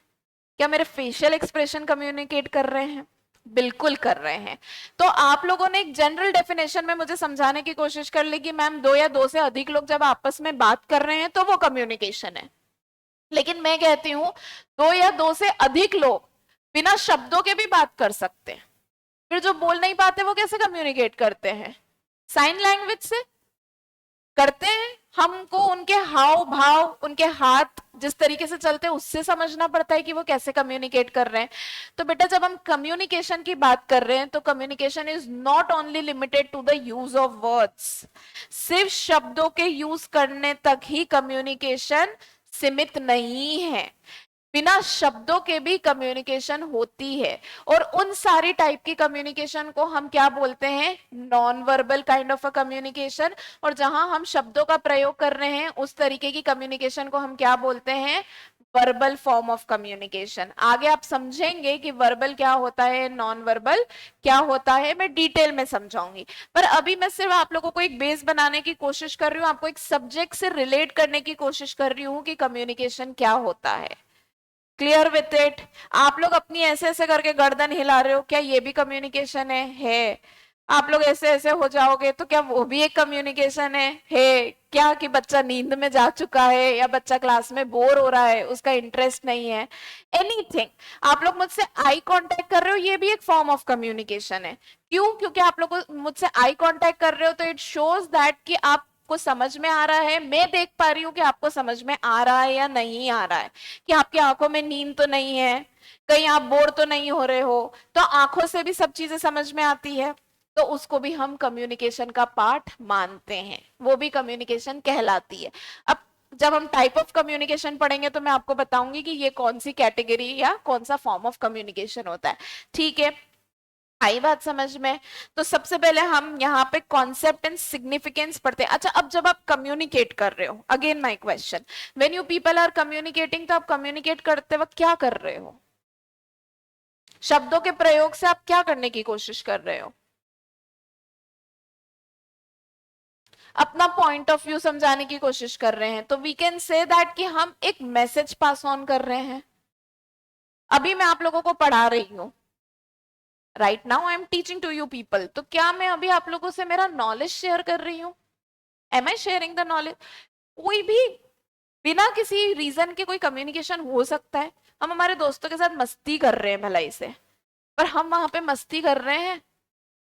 [SPEAKER 1] क्या मेरे फेशियल एक्सप्रेशन कम्युनिकेट कर रहे हैं? बिल्कुल कर रहे हैं। तो आप लोगों ने एक जनरल डेफिनेशन में मुझे समझाने की कोशिश कर ली कि मैम 2 या 2 से अधिक लोग जब आपस में बात कर रहे हैं तो वो कम्युनिकेशन है। लेकिन मैं कहती हूं 2 या 2 से अधिक लोग बिना शब्दों के भी बात कर सकते हैं। फिर जो बोल नहीं पाते वो कैसे कम्युनिकेट करते हैं? साइन लैंग्वेज से करते हैं। हमको उनके हाव भाव, उनके हाथ जिस तरीके से चलते हैं उससे समझना पड़ता है कि वो कैसे कम्युनिकेट कर रहे हैं। तो बेटा जब हम कम्युनिकेशन की बात कर रहे हैं तो communication is not only limited to the use of words. सिर्फ शब्दों के यूज करने तक ही कम्युनिकेशन सीमित नहीं है, बिना शब्दों के भी कम्युनिकेशन होती है। और उन सारी टाइप की कम्युनिकेशन को हम क्या बोलते हैं? Non verbal kind of a communication. और जहां हम शब्दों का प्रयोग कर रहे हैं उस तरीके की कम्युनिकेशन को हम क्या बोलते हैं? Verbal form of communication. आगे आप समझेंगे कि वर्बल क्या होता है, नॉन वर्बल क्या होता है, मैं डिटेल में समझाऊंगी। पर अभी मैं सिर्फ आप लोगों को एक बेस बनाने की कोशिश कर रही हूँ, आपको एक सब्जेक्ट से रिलेट करने की कोशिश कर रही हूँ कि कम्युनिकेशन क्या होता है। Clear with it? आप लोग अपनी ऐसे ऐसे करके गर्दन हिला रहे हो, क्या ये भी कम्युनिकेशन है? आप लोग ऐसे ऐसे हो जाओगे तो क्या वो भी एक कम्युनिकेशन है? क्या कि बच्चा नींद में जा चुका है या बच्चा क्लास में बोर हो रहा है, उसका इंटरेस्ट नहीं है, एनीथिंग। आप लोग मुझसे आई कांटेक्ट कर रहे हो, ये भी एक फॉर्म ऑफ कम्युनिकेशन है। क्यों? क्योंकि आप लोग मुझसे आई कांटेक्ट कर रहे हो तो इट शोज दैट कि आप को समझ में आ रहा है, मैं देख पा रही हूं कि आपको समझ में आ रहा है या नहीं आ रहा है, कि आपकी आंखों में नींद तो नहीं है, कहीं आप बोर तो नहीं हो रहे हो। तो आंखों से भी सब चीजें समझ में आती है, तो उसको भी हम कम्युनिकेशन का पार्ट मानते हैं, वो भी कम्युनिकेशन कहलाती है। अब जब हम टाइप ऑफ कम्युनिकेशन पढ़ेंगे तो मैं आपको बताऊंगी कि ये कौन सी कैटेगरी या कौन सा फॉर्म ऑफ कम्युनिकेशन होता है। ठीक है, आई बात समझ में? तो सबसे पहले हम यहाँ पे कॉन्सेप्ट एंड सिग्निफिकेंस पढ़ते हैं। अच्छा, अब जब आप कम्युनिकेट कर रहे हो, again my question, when you people are communicating, तो आप कम्युनिकेट करते वक्त क्या कर रहे हो? शब्दों के प्रयोग से आप क्या करने की कोशिश कर रहे हो? अपना पॉइंट ऑफ व्यू समझाने की कोशिश कर रहे हैं। तो वी कैन से दैट कि हम एक मैसेज पास ऑन कर रहे हैं। अभी मैं आप लोगों को पढ़ा रही हूँ, right now I am teaching to you people, तो क्या मैं अभी आप लोगों से मेरा नॉलेज शेयर कर रही हूँ? Am I sharing the knowledge? कोई भी बिना किसी रीजन के कोई कम्युनिकेशन हो सकता है। हम हमारे दोस्तों के साथ मस्ती कर रहे हैं भलाई से, पर हम वहां पे मस्ती कर रहे हैं,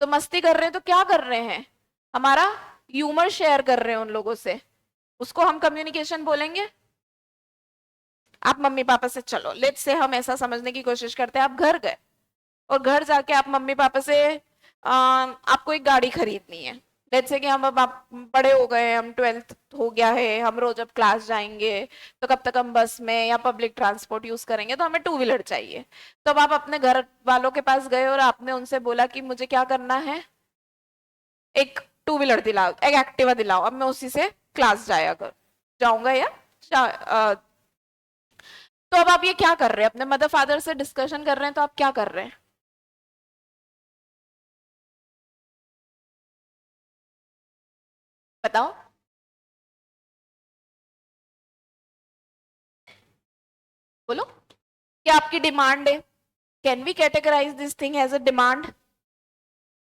[SPEAKER 1] तो मस्ती कर रहे हैं तो क्या कर रहे हैं? हमारा ह्यूमर शेयर कर रहे हैं उन लोगों से, उसको हम कम्युनिकेशन बोलेंगे। आप मम्मी पापा से, चलो लेट्स से हम ऐसा समझने की कोशिश करते हैं, आप घर गए और घर जाके आप मम्मी पापा से आपको एक गाड़ी खरीदनी है। लेट्स से कि हम अब आप बड़े हो गए, हम 12th हो गया है, हम रोज अब क्लास जाएंगे, तो कब तक हम बस में या पब्लिक ट्रांसपोर्ट यूज करेंगे, तो हमें 2 व्हीलर चाहिए। तो अब आप अपने घर वालों के पास गए और आपने उनसे बोला कि मुझे क्या करना है, एक 2 व्हीलर दिलाओ, एक एक्टिवा दिलाओ, अब मैं उसी से क्लास जाया कर जाऊंगा या तो अब आप ये क्या कर रहे हैं? अपने मदर फादर से डिस्कशन कर रहे हैं, तो आप क्या कर रहे हैं? बताओ। बोलो, क्या आपकी डिमांड है? Can we categorize this thing as a demand?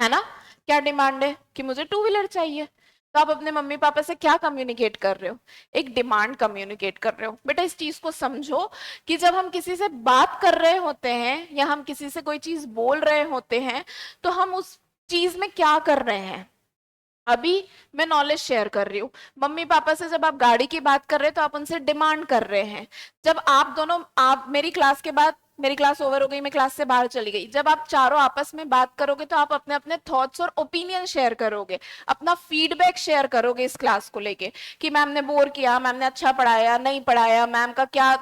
[SPEAKER 1] है ना? क्या डिमांड है? कि मुझे 2 व्हीलर चाहिए। तो आप अपने मम्मी पापा से क्या कम्युनिकेट कर रहे हो? एक डिमांड कम्युनिकेट कर रहे हो। बेटा इस चीज को समझो कि जब हम किसी से बात कर रहे होते हैं या हम किसी से कोई चीज बोल रहे होते हैं तो हम उस चीज में क्या कर रहे हैं। अभी मैं नॉलेज शेयर कर रही हूँ, मम्मी पापा से जब आप गाड़ी की बात कर रहे हैं तो आप उनसे डिमांड कर रहे हैं। जब आप दोनों, आप मेरी क्लास के बाद, मेरी क्लास ओवर हो गई, मैं क्लास से बाहर चली गई, जब आप चारों आपस में बात करोगे तो आप अपने अपने थॉट्स और ओपिनियन शेयर करोगे, अपना फीडबैक शेयर करोगे इस क्लास को लेके कि मैम ने बोर किया, मैम ने अच्छा पढ़ाया, नहीं पढ़ाया, मैम का क्या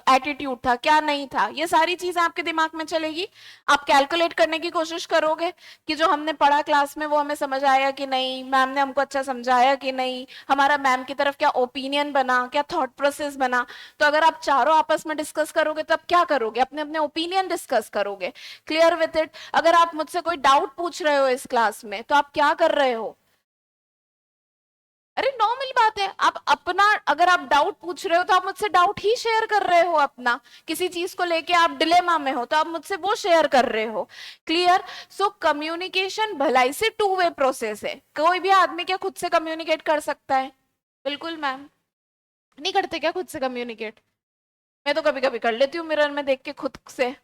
[SPEAKER 1] एटीट्यूड था, क्या नहीं था, ये सारी चीजें आपके दिमाग में चलेगी। आप कैलकुलेट करने की कोशिश करोगे कि जो हमने पढ़ा क्लास में वो हमें समझ आया कि नहीं, मैम ने हमको अच्छा समझाया कि नहीं, हमारा मैम की तरफ क्या ओपिनियन बना, क्या थॉट प्रोसेस बना। तो अगर आप चारों आपस में डिस्कस करोगे तब क्या करोगे, अपने अपने ओपिनियन डिस्कस करोगे। Clear with it? अगर आप मुझसे कोई डाउट पूछ रहे हो इस क्लास में तो आप क्या कर रहे हो? अरे नॉर्मल बात है, आप अपना, अगर आप डाउट पूछ रहे हो तो आप मुझसे डाउट ही शेयर कर रहे हो अपना। किसी चीज को लेके आप डिलेमा में हो तो आप मुझसे वो शेयर कर रहे हो। क्लियर? सो कम्युनिकेशन भलाई से टू वे प्रोसेस है। कोई भी आदमी क्या खुद से कम्युनिकेट कर सकता है? बिल्कुल मैम, नहीं करते क्या खुद से कम्युनिकेट? मैं तो कभी कभी कर लेती हूँ मिरर में देख के खुद से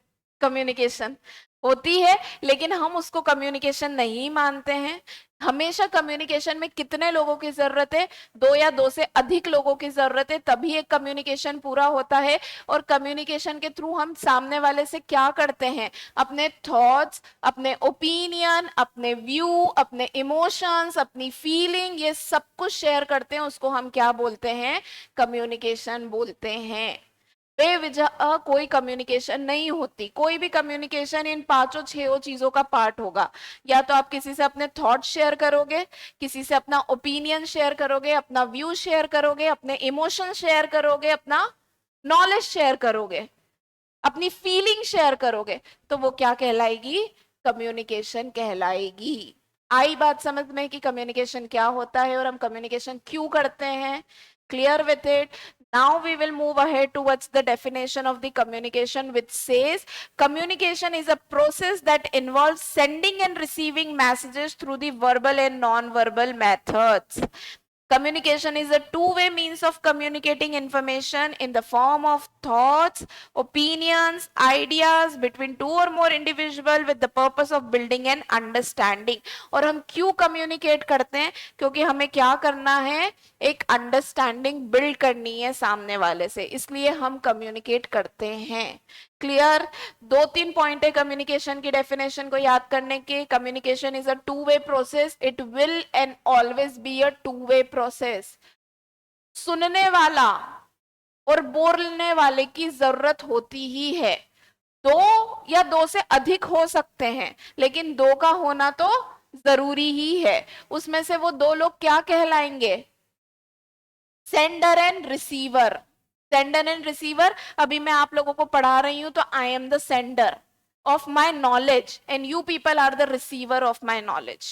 [SPEAKER 1] कम्युनिकेशन होती है, लेकिन हम उसको कम्युनिकेशन नहीं मानते हैं। हमेशा कम्युनिकेशन में कितने लोगों की जरूरत है? दो या दो से अधिक लोगों की जरूरत है, तभी एक कम्युनिकेशन पूरा होता है। और कम्युनिकेशन के थ्रू हम सामने वाले से क्या करते हैं? अपने थॉट्स, अपने ओपिनियन, अपने व्यू, अपने इमोशंस, अपनी फीलिंग, ये सब कुछ शेयर करते हैं। उसको हम क्या बोलते हैं? कम्युनिकेशन बोलते हैं। बेवजह कोई कम्युनिकेशन नहीं होती। कोई भी कम्युनिकेशन इन पांचों छह चीजों का पार्ट होगा। या तो आप किसी से अपने थॉट शेयर करोगे, किसी से अपना ओपिनियन शेयर करोगे, अपना व्यू शेयर करोगे, अपने इमोशन शेयर करोगे, अपना नॉलेज शेयर करोगे, अपनी फीलिंग शेयर करोगे, तो वो क्या कहलाएगी? कम्युनिकेशन कहलाएगी। आई बात समझ में कि कम्युनिकेशन क्या होता है और हम कम्युनिकेशन क्यों करते हैं? Clear with it? Now we will move ahead towards the definition of the communication, which says communication is a process that involves sending and receiving messages through the verbal and non-verbal methods. Communication is a two-way means of communicating information in the form of thoughts, opinions, ideas between two or more individuals with the purpose of building an understanding. और हम क्यों कम्युनिकेट करते हैं? क्योंकि हमें क्या करना है? एक अंडरस्टैंडिंग बिल्ड करनी है सामने वाले से, इसलिए हम कम्युनिकेट करते हैं। क्लियर? दो तीन पॉइंट है कम्युनिकेशन की डेफिनेशन को याद करने के। Communication is a two way process, it will and always be a two way process. सुनने वाला और बोलने वाले की जरूरत होती ही है। दो या दो से अधिक हो सकते हैं, लेकिन दो का होना तो जरूरी ही है। उसमें से वो दो लोग क्या कहलाएंगे? Sender and receiver. Sender and receiver, अभी मैं आप लोगों को पढ़ा रही हूं तो I am the sender of my knowledge and you people are the receiver of my knowledge.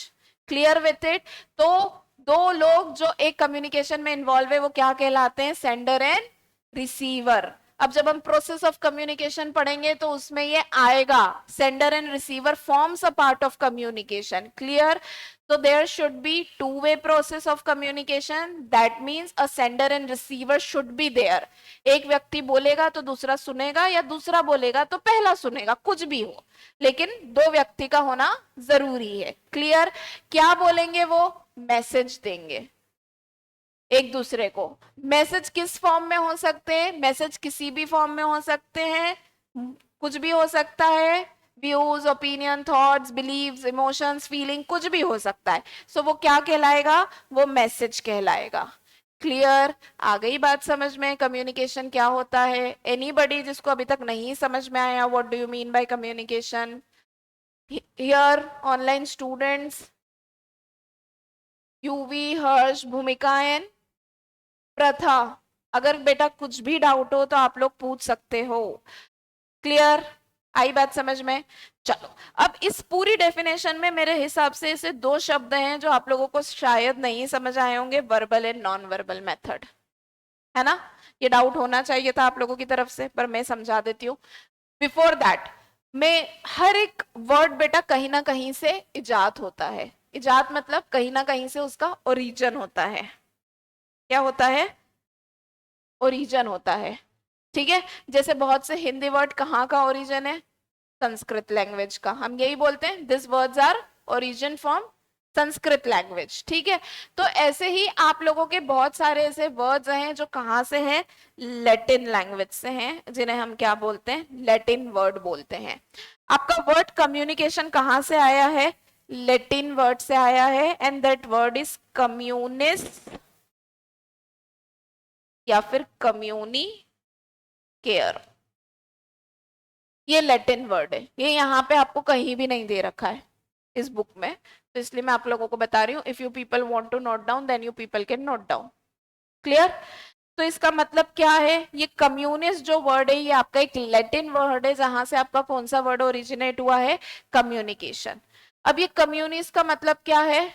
[SPEAKER 1] Clear with it? तो दो लोग जो एक कम्युनिकेशन में इन्वॉल्व है वो क्या कहलाते हैं? Sender and receiver. अब जब हम प्रोसेस ऑफ कम्युनिकेशन पढ़ेंगे तो उसमें ये आएगा, sender and receiver forms a part of communication. Clear? So there should be two-way process of communication. That means a sender and receiver should be there. एक व्यक्ति बोलेगा तो दूसरा सुनेगा, या दूसरा बोलेगा तो पहला सुनेगा, कुछ भी हो, लेकिन दो व्यक्ति का होना जरूरी है। क्लियर? क्या बोलेंगे वो? मैसेज देंगे एक दूसरे को। मैसेज किस फॉर्म में हो सकते हैं? मैसेज किसी भी फॉर्म में हो सकते हैं, कुछ भी हो सकता है। Views, opinion, thoughts, believes, emotions, feeling, कुछ भी हो सकता है। सो वो क्या कहलाएगा? वो मैसेज कहलाएगा। क्लियर? आ गई बात समझ में? कम्युनिकेशन क्या होता है? एनीबडी जिसको अभी तक नहीं समझ में आया, what do you mean by communication? Here online students, Yuvi, Harsh, Bhumika and प्रथा, अगर बेटा कुछ भी डाउट हो तो आप लोग पूछ सकते हो। क्लियर? आई बात समझ में? चलो, अब इस पूरी डेफिनेशन में मेरे हिसाब से ऐसे दो शब्द हैं जो आप लोगों को शायद नहीं समझ आए होंगे, verbal and non verbal method, है ना? ये डाउट होना चाहिए था आप लोगों की तरफ से, पर मैं समझा देती हूँ। बिफोर दैट, मैं हर एक वर्ड बेटा कहीं ना कहीं से इजाद होता है। इजाद मतलब कहीं ना कहीं से उसका ओरिजिन होता है। क्या होता है? ओरिजिन होता है। ठीक है, जैसे बहुत से हिंदी वर्ड कहाँ का ओरिजिन है? संस्कृत लैंग्वेज का। हम यही बोलते हैं this words are origin from Sanskrit language. ठीक है, तो ऐसे ही आप लोगों के बहुत सारे ऐसे वर्ड्स हैं जो कहाँ से हैं? लैटिन लैंग्वेज से हैं, जिन्हें हम क्या बोलते हैं? लैटिन वर्ड बोलते हैं। आपका वर्ड कम्युनिकेशन कहाँ से आया है? लैटिन वर्ड से आया है, and that word is communis या फिर कम्युनी केयर। ये लैटिन वर्ड है, ये यहाँ पे आपको कहीं भी नहीं दे रखा है इस बुक में, तो इसलिए मैं आप लोगों को बता रही हूँ। If you people want to note down then you people can note down. Clear? तो इसका मतलब क्या है? ये कम्युनिस्ट जो वर्ड है ये आपका एक लैटिन वर्ड है, जहां से आपका कौन सा वर्ड ओरिजिनेट हुआ है? कम्युनिकेशन। अब ये कम्युनिस्ट का मतलब क्या है?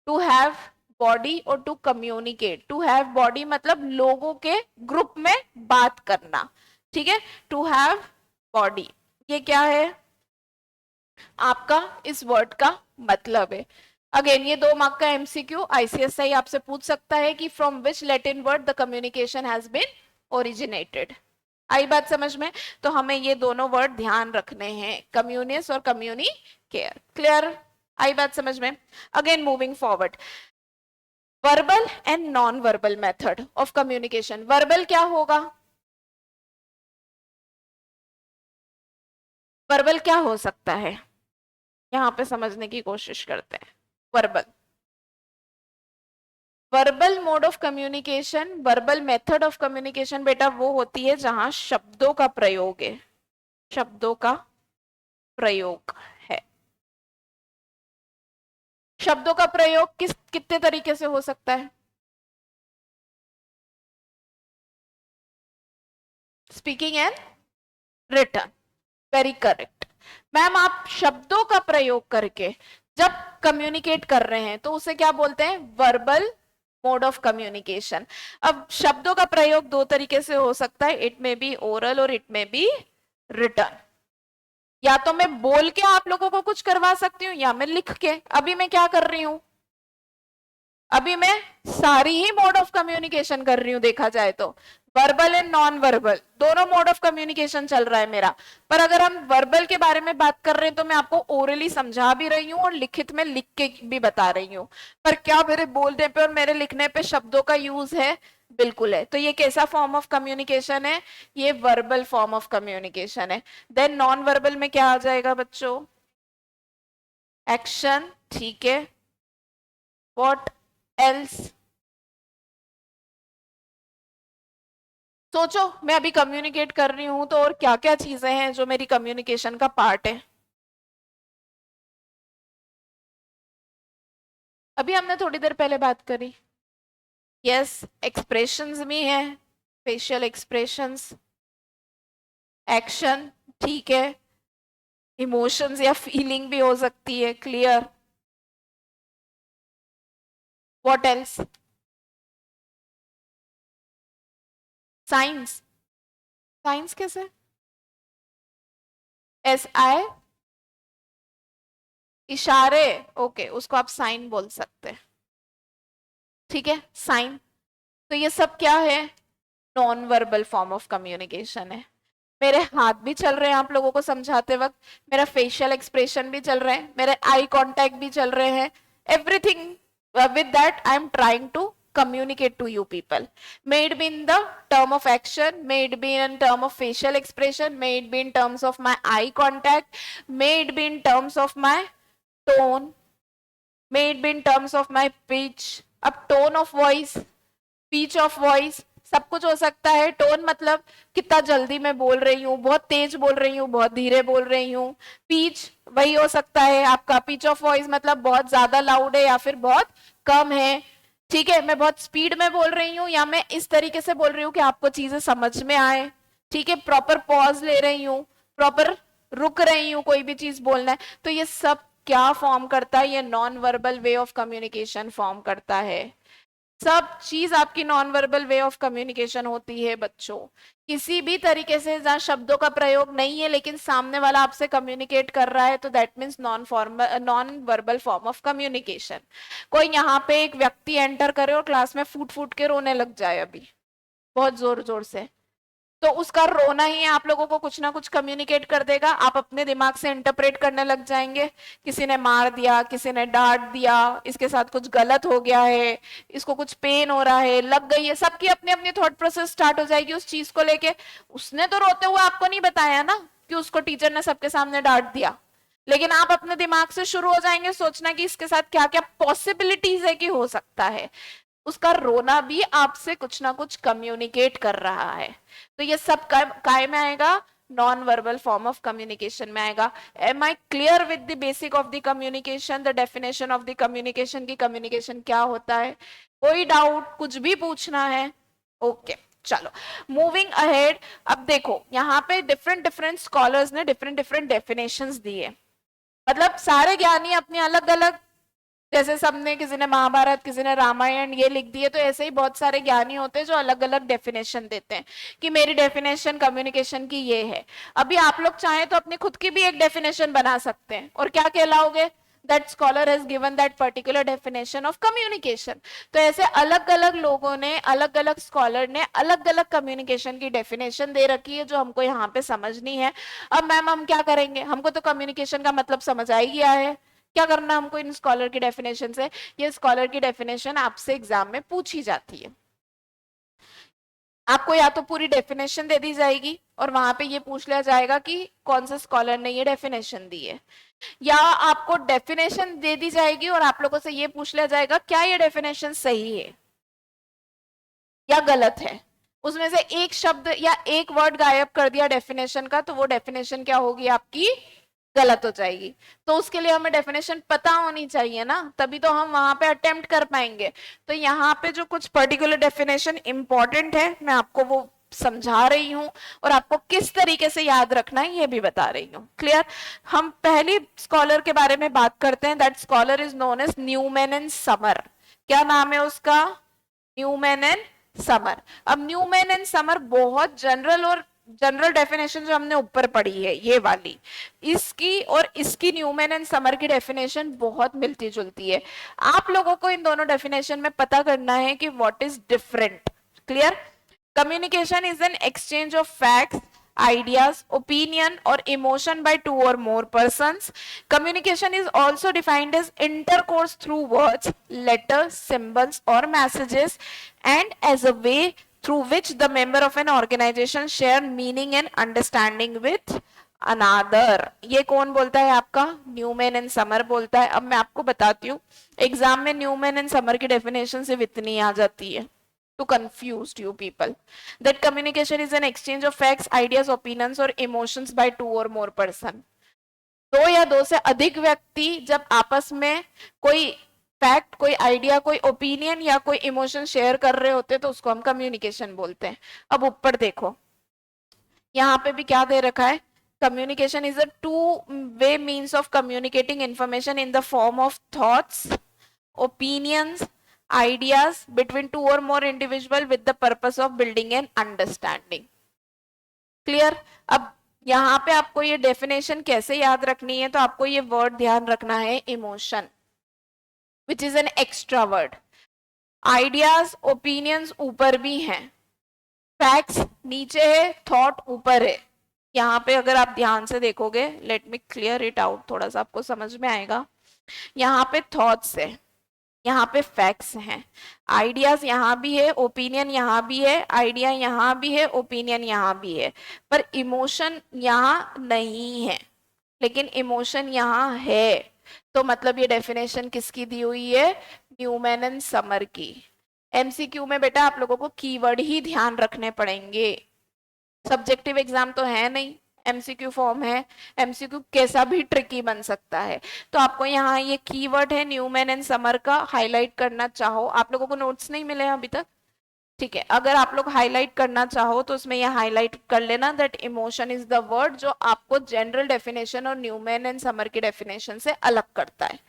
[SPEAKER 1] टू हैव बॉडी और to communicate. To have body मतलब लोगों के ग्रुप में बात करना। ठीक है, टू हैव बॉडी, ये क्या है आपका इस वर्ड का मतलब है। अगेन ये 2 मार्क का एमसीक्यू आईसीएसआई आपसे पूछ सकता है कि from which Latin word the communication has been originated. आई बात समझ में? तो हमें ये दोनों वर्ड ध्यान रखने हैं, कम्युनिस और कम्युनिकेयर। क्लियर? आई बात समझ में? Again moving forward, verbal and non verbal method of communication. Verbal क्या होगा? वर्बल क्या हो सकता है? यहां पे समझने की कोशिश करते हैं। Verbal, verbal mode of communication, verbal method of communication बेटा वो होती है जहां शब्दों का प्रयोग है, शब्दों का प्रयोग है। शब्दों का प्रयोग किस कितने तरीके से हो सकता है? Speaking and written, very correct. Ma'am आप शब्दों का प्रयोग करके जब कम्युनिकेट कर रहे हैं तो उसे क्या बोलते हैं? Verbal mode of communication. अब शब्दों का प्रयोग 2 तरीके से हो सकता है, इट में बी ओरल और इट में बी रिटन। या तो मैं बोल के आप लोगों को कुछ करवा सकती हूँ या मैं लिख के। अभी मैं क्या कर रही हूं? अभी मैं सारी ही मोड ऑफ कम्युनिकेशन कर रही हूं, देखा जाए तो वर्बल एंड नॉन वर्बल दोनों मोड ऑफ कम्युनिकेशन चल रहा है मेरा। पर अगर हम वर्बल के बारे में बात कर रहे हैं तो मैं आपको ओरली समझा भी रही हूँ और लिखित में लिख के भी बता रही हूँ। पर क्या मेरे बोलने पे और मेरे लिखने पे शब्दों का यूज है? बिल्कुल है। तो ये कैसा फॉर्म ऑफ कम्युनिकेशन है? ये वर्बल फॉर्म ऑफ कम्युनिकेशन है। देन नॉन वर्बल में क्या आ जाएगा बच्चों? एक्शन। ठीक है, व्हाट एल्स? सोचो, मैं अभी कम्युनिकेट कर रही हूं तो और क्या क्या चीजें हैं जो मेरी कम्युनिकेशन का पार्ट है? अभी हमने थोड़ी देर पहले बात करी। यस, एक्सप्रेशंस भी हैं, फेशियल एक्सप्रेशंस, एक्शन। ठीक है, इमोशंस या फीलिंग भी हो सकती है। Clear? What else? Science. Science कैसे? एस आई, इशारे। ओके, उसको आप साइन बोल सकते हैं। ठीक है, साइन। तो ये सब क्या है? Non verbal form of communication है। मेरे हाथ भी चल रहे हैं आप लोगों को समझाते वक्त, मेरा फेशियल एक्सप्रेशन भी चल रहा है, मेरे आई कांटेक्ट भी चल रहे हैं, everything with that I am trying to communicate to you people. May it be in the term of action, may it be in term of facial expression, may it be in terms of my eye contact, may it be in terms of my tone, may it be in terms of my pitch. अब tone of voice, pitch of voice, सब कुछ हो सकता है। टोन मतलब कितना जल्दी मैं बोल रही हूँ, बहुत तेज बोल रही हूँ, बहुत धीरे बोल रही हूँ। पिच वही हो सकता है आपका, पिच ऑफ वॉइस मतलब बहुत ज्यादा लाउड है या फिर बहुत कम है। ठीक है, मैं बहुत स्पीड में बोल रही हूँ या मैं इस तरीके से बोल रही हूँ कि आपको चीजें समझ में आए। ठीक है, प्रॉपर पॉज ले रही हूँ, प्रॉपर रुक रही हूँ, कोई भी चीज बोलना है तो ये सब क्या फॉर्म करता है? ये non verbal way of communication form करता है। सब चीज आपकी non verbal way of communication होती है बच्चों। किसी भी तरीके से जहाँ शब्दों का प्रयोग नहीं है लेकिन सामने वाला आपसे कम्युनिकेट कर रहा है, तो that means non verbal form of communication. कोई यहाँ पे एक व्यक्ति एंटर करे और क्लास में फूट फूट के रोने लग जाए अभी, बहुत जोर जोर से, तो उसका रोना ही आप लोगों को कुछ ना कुछ कम्युनिकेट कर देगा। आप अपने दिमाग से इंटरप्रेट करने लग जाएंगे, किसी ने मार दिया, किसी ने डांट दिया, इसके साथ कुछ गलत हो गया है, इसको कुछ पेन हो रहा है, लग गई है, सबकी अपनी अपनी थॉट प्रोसेस स्टार्ट हो जाएगी उस चीज को लेके। उसने तो रोते हुए आपको नहीं बताया ना कि उसको टीचर ने सबके सामने डांट दिया, लेकिन आप अपने दिमाग से शुरू हो जाएंगे सोचना कि इसके साथ क्या क्या पॉसिबिलिटीज है कि हो सकता है। उसका रोना भी आपसे कुछ ना कुछ कम्युनिकेट कर रहा है। तो ये सब काय में आएगा, non verbal form of communication में आएगा। Am I clear with the basic of the communication, the definition of the communication की कम्युनिकेशन क्या होता है? कोई डाउट, कुछ भी पूछना है? ओके चलो मूविंग अहेड। अब देखो यहाँ पे डिफरेंट डिफरेंट स्कॉलर्स ने डिफरेंट डिफरेंट डेफिनेशंस दिए, मतलब सारे ज्ञानी अपने अलग अलग, जैसे सबने, किसी ने महाभारत, किसी ने रामायण ये लिख दिए, तो ऐसे ही बहुत सारे ज्ञानी होते हैं जो अलग अलग डेफिनेशन देते हैं कि मेरी डेफिनेशन कम्युनिकेशन की ये है। अभी आप लोग चाहें तो अपनी खुद की भी एक डेफिनेशन बना सकते हैं, और क्या कहलाओगे? That scholar has given that particular definition of communication. तो ऐसे अलग अलग लोगों ने, अलग अलग स्कॉलर ने अलग अलग कम्युनिकेशन की डेफिनेशन दे रखी है जो हमको यहाँ पे समझनी है। अब मैम हम क्या करेंगे, हमको तो कम्युनिकेशन का मतलब समझ आ ही गया है, क्या करना हमको इन स्कॉलर की डेफिनेशन से? ये स्कॉलर की डेफिनेशन आपसे एग्जाम में पूछी जाती है। आपको या तो पूरी डेफिनेशन दे दी जाएगी और वहां पे ये पूछ लिया जाएगा कि कौन सा स्कॉलर ने ये डेफिनेशन दी है, या आपको डेफिनेशन दे दी जाएगी और आप लोगों से ये पूछ लिया जाएगा क्या ये डेफिनेशन सही है या गलत है। उसमें से एक शब्द या एक वर्ड गायब कर दिया डेफिनेशन का, तो वो डेफिनेशन क्या होगी आपकी? गलत हो जाएगी। तो उसके लिए हमें डेफिनेशन पता होनी चाहिए ना, तभी तो हम वहां पे अटेम्प्ट कर पाएंगे। तो यहाँ पे जो कुछ पर्टिकुलर डेफिनेशन इंपॉर्टेंट है, मैं आपको वो समझा रही हूँ, और आपको किस तरीके से याद रखना है ये भी बता रही हूँ। क्लियर? हम पहली स्कॉलर के बारे में बात करते हैं। That scholar is known as Newman and Summer. क्या नाम है उसका? Newman and Summer. अब न्यूमैन एंड समर बहुत जनरल, और जनरल डेफिनेशन जो हमने ऊपर पढ़ी है ये वाली, इसकी और इसकी, न्यूमैन एंड समर की डेफिनेशन बहुत मिलती जुलती है। आप लोगों को इन दोनों डेफिनेशन में पता करना है कि what is different. Clear? Communication is an exchange of facts, ideas, opinion or emotion by two or more persons. Communication is also defined as intercourse through words, letters, symbols or messages, and as a way through which the member of an organization share meaning and understanding with अनादर। ये कौन बोलता है? आपका न्यूमैन एंड समर बोलता है। अब मैं आपको बताती हूँ, एग्जाम में न्यूमैन एंड समर की डेफिनेशन सिर्फ इतनी आ जाती है, to confuse you people, that communication is an exchange of facts, ideas, opinions or emotions by two or more person। दो या दो से अधिक व्यक्ति जब आपस में कोई फैक्ट, कोई आइडिया, कोई ओपिनियन या कोई इमोशन शेयर कर रहे होते तो उसको हम कम्युनिकेशन बोलते हैं। अब ऊपर देखो, यहाँ पे भी क्या दे रखा है? Communication is a two way means of communicating information in the form of thoughts, opinions, ideas between two or more individual with the purpose of building an understanding। Clear? अब यहाँ पे आपको ये डेफिनेशन कैसे याद रखनी है, तो आपको ये वर्ड ध्यान रखना है, emotion, which is an extra word. Ideas, opinions ऊपर भी हैं, फैक्ट्स नीचे है, थॉट ऊपर है। यहाँ पे अगर आप ध्यान से देखोगे, let me clear it out, थोड़ा सा आपको समझ में आएगा। यहाँ पे थॉट्स है, यहाँ पे फैक्ट्स हैं, आइडियाज यहाँ भी है, ओपिनियन यहाँ भी है, आइडिया यहाँ भी है, ओपिनियन यहाँ भी है, पर इमोशन यहाँ नहीं है, लेकिन इमोशन यहाँ है। तो मतलब ये डेफिनेशन किसकी दी हुई है? न्यूमैन एंड समर की। एमसीक्यू में बेटा आप लोगों को कीवर्ड ही ध्यान रखने पड़ेंगे, सब्जेक्टिव एग्जाम तो है नहीं, एमसीक्यू फॉर्म है, एमसीक्यू कैसा भी ट्रिकी बन सकता है। तो आपको यहाँ ये कीवर्ड है न्यूमैन एंड समर का हाईलाइट करना चाहो, आप लोगों को नोट्स नहीं मिले अभी तक? ठीक है, अगर आप लोग हाईलाइट करना चाहो तो उसमें ये हाईलाइट कर लेना that emotion is the word जो आपको जनरल डेफिनेशन और न्यूमैन एंड समर की डेफिनेशन से अलग करता है।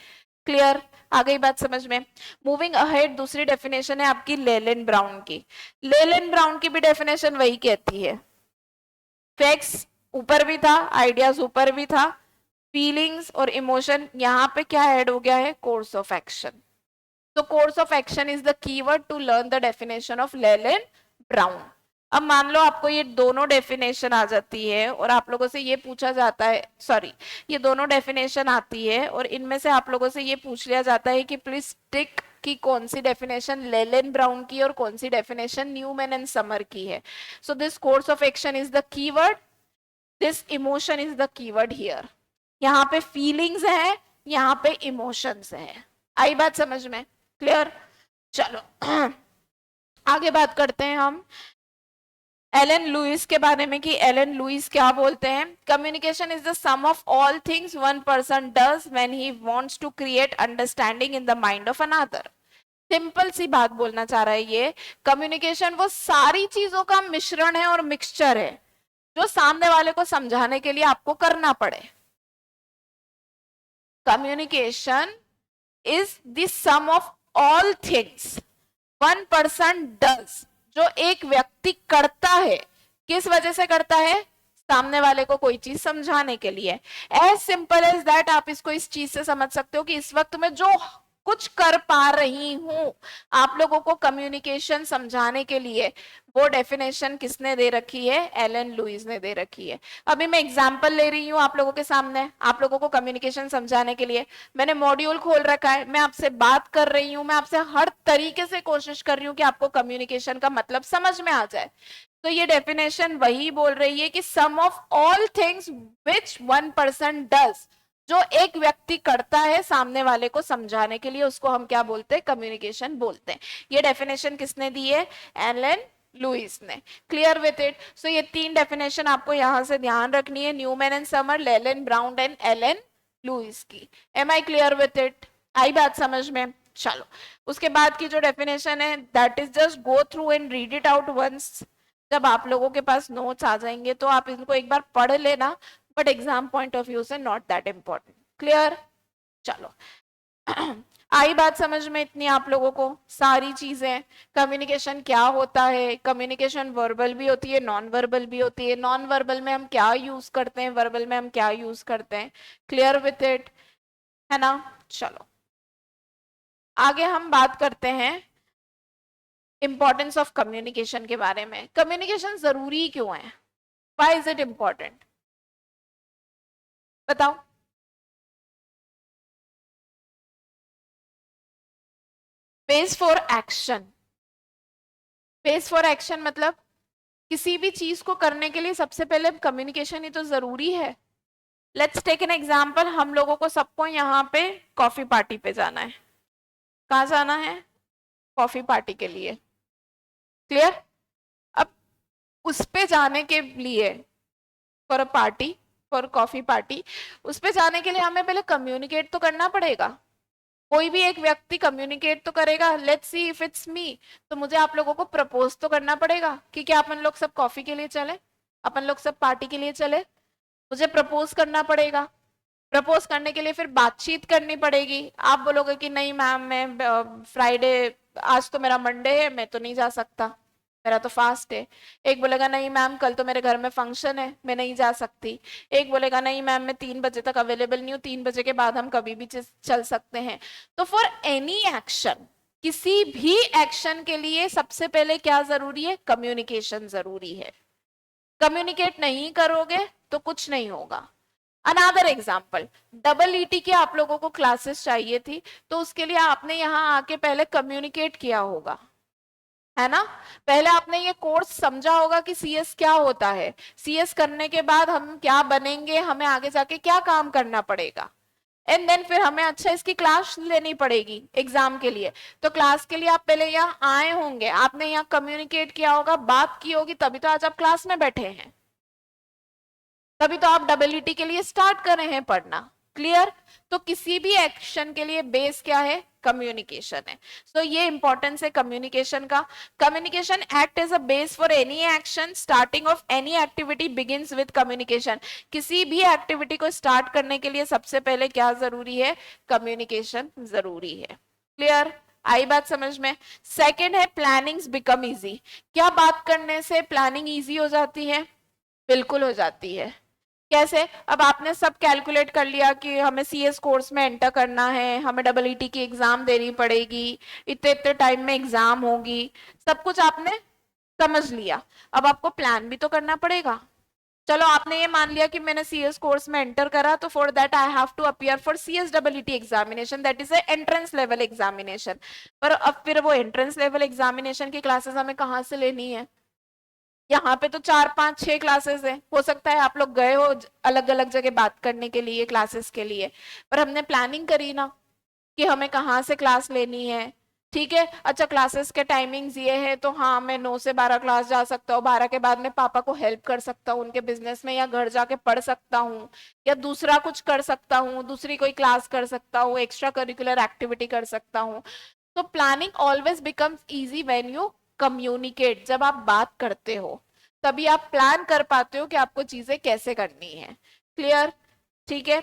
[SPEAKER 1] क्लियर, आ गई बात समझ में। मूविंग अहेड, दूसरी डेफिनेशन है आपकी लेलिन ब्राउन की। लेलिन ब्राउन की भी डेफिनेशन वही कहती है, फैक्ट्स ऊपर भी था, आइडियाज ऊपर भी था, फीलिंग्स और इमोशन, यहाँ पे क्या ऐड हो गया है, कोर्स ऑफ एक्शन। तो course of action is the keyword to learn the definition of Leland Brown. अब मान लो आपको ये दोनों डेफिनेशन आ जाती है और आप लोगों से ये पूछा जाता है, सॉरी, ये दोनों डेफिनेशन आती है और इनमें से आप लोगों से ये पूछ लिया जाता है कि प्लीज टिक कि कौन सी डेफिनेशन लेलिन ब्राउन की और कौन सी डेफिनेशन न्यूमैन एंड समर की है। So this course of action is the keyword, this emotion is the keyword here. यहाँ पे फीलिंग्स है, यहाँ पे इमोशंस है। आई बात समझ में, क्लियर। चलो आगे बात करते हैं हम एलन लुइस के बारे में कि एलन लुइस क्या बोलते हैं। Communication is the sum of all things one person does when he wants to create understanding in the mind of another. Simple सी बात बोलना चाह रहा है ये, कम्युनिकेशन वो सारी चीजों का मिश्रण है और मिक्सचर है जो सामने वाले को समझाने के लिए आपको करना पड़े। Communication is the sum of all things one person does, जो एक व्यक्ति करता है, किस वजह से करता है, सामने वाले को कोई चीज समझाने के लिए। एज सिंपल एज दैट, आप इसको इस चीज से समझ सकते हो कि इस वक्त मैं जो कुछ कर पा रही हूं आप लोगों को कम्युनिकेशन समझाने के लिए, वो डेफिनेशन किसने दे रखी है, एलन लुइस ने दे रखी है। अभी मैं एग्जांपल ले रही हूं आप लोगों के सामने, आप लोगों को कम्युनिकेशन समझाने के लिए मैंने मॉड्यूल खोल रखा है, मैं आपसे बात कर रही हूं, मैं आपसे हर तरीके से कोशिश कर रही हूं कि आपको कम्युनिकेशन का मतलब समझ में आ जाए। तो ये डेफिनेशन वही बोल रही है कि sum of all things which one person does, जो एक व्यक्ति करता है सामने वाले को समझाने के लिए, उसको हम क्या बोलते हैं, कम्युनिकेशन बोलते हैं। ये डेफिनेशन किसने दी है, एलन लुइस ने। Clear with it. सो ये तीन डेफिनेशन आपको यहां से ध्यान रखनी है, Newman and Summer, Leland Brown and Allen Louis की। Am I clear with it, आई बात समझ में। चलो उसके बाद की जो डेफिनेशन है that is just go through and read it out once. जब आप लोगों के पास नोट्स आ जाएंगे तो आप इनको एक बार पढ़ लेना, but exam point of view से नॉट दैट इंपॉर्टेंट। क्लियर। चलो आई बात समझ में इतनी आप लोगों को सारी चीजें, कम्युनिकेशन क्या होता है, कम्युनिकेशन वर्बल भी होती है, नॉन वर्बल भी होती है, नॉन वर्बल में हम क्या यूज करते हैं, वर्बल में हम क्या यूज करते हैं। क्लियर विथ इट, है ना। चलो आगे हम बात करते हैं इंपॉर्टेंस ऑफ कम्युनिकेशन के बारे में। कम्युनिकेशन जरूरी क्यों है, व्हाई इज इट इंपॉर्टेंट, बताओ। Space for action, space for action मतलब किसी भी चीज को करने के लिए सबसे पहले कम्युनिकेशन ही तो जरूरी है। लेट्स टेक एन एग्जांपल, हम लोगों को सबको यहाँ पे कॉफी पार्टी पे जाना है। कहाँ जाना है, कॉफी पार्टी के लिए। क्लियर। अब उस पे जाने के लिए, for a party, for coffee party, उस पे जाने के लिए हमें पहले कम्युनिकेट तो करना पड़ेगा। कोई भी एक व्यक्ति कम्युनिकेट तो करेगा। Let's see if it's me, तो मुझे आप लोगों को प्रपोज तो करना पड़ेगा कि क्या अपन लोग सब कॉफी के लिए चले, अपन लोग सब पार्टी के लिए चले। मुझे प्रपोज करना पड़ेगा, प्रपोज करने के लिए फिर बातचीत करनी पड़ेगी। आप बोलोगे कि नहीं मैम मैं फ्राइडे, आज तो मेरा मंडे है, मैं तो नहीं जा सकता, मेरा तो फास्ट है। एक बोलेगा नहीं मैम कल तो मेरे घर में फंक्शन है, मैं नहीं जा सकती। एक बोलेगा नहीं मैम मैं 3 बजे तक अवेलेबल नहीं हूँ, 3 बजे के बाद हम कभी भी चल सकते हैं। तो फॉर एनी एक्शन, किसी भी एक्शन के लिए सबसे पहले क्या जरूरी है, कम्युनिकेशन जरूरी है। कम्युनिकेट नहीं करोगे तो कुछ नहीं होगा। अनदर एग्जाम्पल, डबल ईटी की आप लोगों को क्लासेस चाहिए थी, तो उसके लिए आपने यहाँ आके पहले कम्युनिकेट किया होगा, है ना। पहले आपने ये कोर्स समझा होगा कि सीएस क्या होता है, सीएस करने के बाद हम क्या बनेंगे, हमें आगे जाके क्या काम करना पड़ेगा, एंड देन फिर हमें अच्छा इसकी क्लास लेनी पड़ेगी एग्जाम के लिए। तो क्लास के लिए आप पहले यहाँ आए होंगे, आपने यहाँ कम्युनिकेट किया होगा, बात की होगी, तभी तो आज आप क्लास में बैठे हैं, तभी तो आप डबल ईटी के लिए स्टार्ट कर रहे हैं पढ़ना। क्लियर? तो किसी भी एक्शन के लिए बेस क्या है? कम्युनिकेशन है। सो ये इंपॉर्टेंस है कम्युनिकेशन का। Communication act as a base for any action, starting of any activity begins with communication. किसी भी एक्टिविटी को स्टार्ट करने के लिए सबसे पहले क्या जरूरी है? कम्युनिकेशन जरूरी है। क्लियर? आई बात समझ में? सेकेंड है प्लानिंग्स बिकम इजी। क्या बात करने से प्लानिंग इजी हो जाती है? बिल्कुल हो जाती है। कैसे? अब आपने सब कैलकुलेट कर लिया कि हमें सीएस कोर्स में एंटर करना है, हमें डबल ईटी की एग्जाम देनी पड़ेगी, इतने इतने टाइम में एग्जाम होगी, सब कुछ आपने समझ लिया। अब आपको प्लान भी तो करना पड़ेगा। चलो आपने ये मान लिया कि मैंने सीएस कोर्स में एंटर करा, तो for that I have to appear for C S double E T examination, that is a entrance level examination. पर अब फिर वो एंट्रेंस लेवल एग्जामिनेशन की क्लासेस हमें कहाँ से लेनी है? यहाँ पे तो 4 5 6 क्लासेस है। हो सकता है आप लोग गए हो अलग अलग जगह बात करने के लिए, क्लासेस के लिए, पर हमने प्लानिंग करी ना कि हमें कहाँ से क्लास लेनी है। ठीक है, अच्छा क्लासेस के टाइमिंग्स ये है, तो हाँ मैं 9 से 12 क्लास जा सकता हूँ, 12 के बाद में पापा को हेल्प कर सकता हूँ उनके बिजनेस में, या घर जाके पढ़ सकता हूँ, या दूसरा कुछ कर सकता हूँ, दूसरी कोई क्लास कर सकता हूँ, एक्स्ट्रा करिकुलर एक्टिविटी कर सकता हूँ। तो planning always becomes easy when you communicate. जब आप बात करते हो तभी आप प्लान कर पाते हो कि आपको चीजें कैसे करनी है। क्लियर? ठीक है।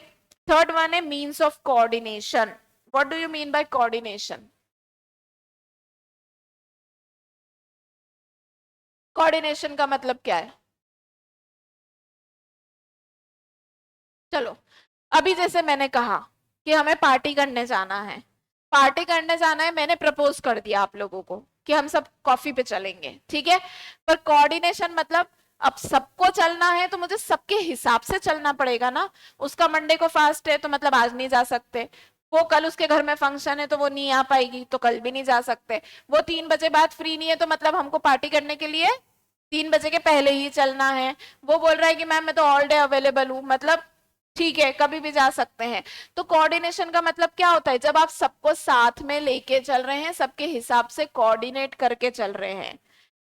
[SPEAKER 1] थर्ड वन है means of coordination. What do you mean bye coordination? Coordination का मतलब क्या है? चलो, अभी जैसे मैंने कहा कि हमें पार्टी करने जाना है, पार्टी करने जाना है, मैंने प्रपोज कर दिया आप लोगों को कि हम सब कॉफी पे चलेंगे, ठीक है। पर कोऑर्डिनेशन मतलब अब सबको चलना है तो मुझे सबके हिसाब से चलना पड़ेगा ना। उसका मंडे को फास्ट है तो मतलब आज नहीं जा सकते, वो कल उसके घर में फंक्शन है तो वो नहीं आ पाएगी, तो कल भी नहीं जा सकते, वो 3 बजे बाद फ्री नहीं है तो मतलब हमको पार्टी करने के लिए 3 बजे के पहले ही चलना है। वो बोल रहा है कि मैम मैं तो ऑल डे अवेलेबल हूँ, मतलब ठीक है कभी भी जा सकते हैं। तो कोऑर्डिनेशन का मतलब क्या होता है? जब आप सबको साथ में लेके चल रहे हैं, सबके हिसाब से कोऑर्डिनेट करके चल रहे हैं।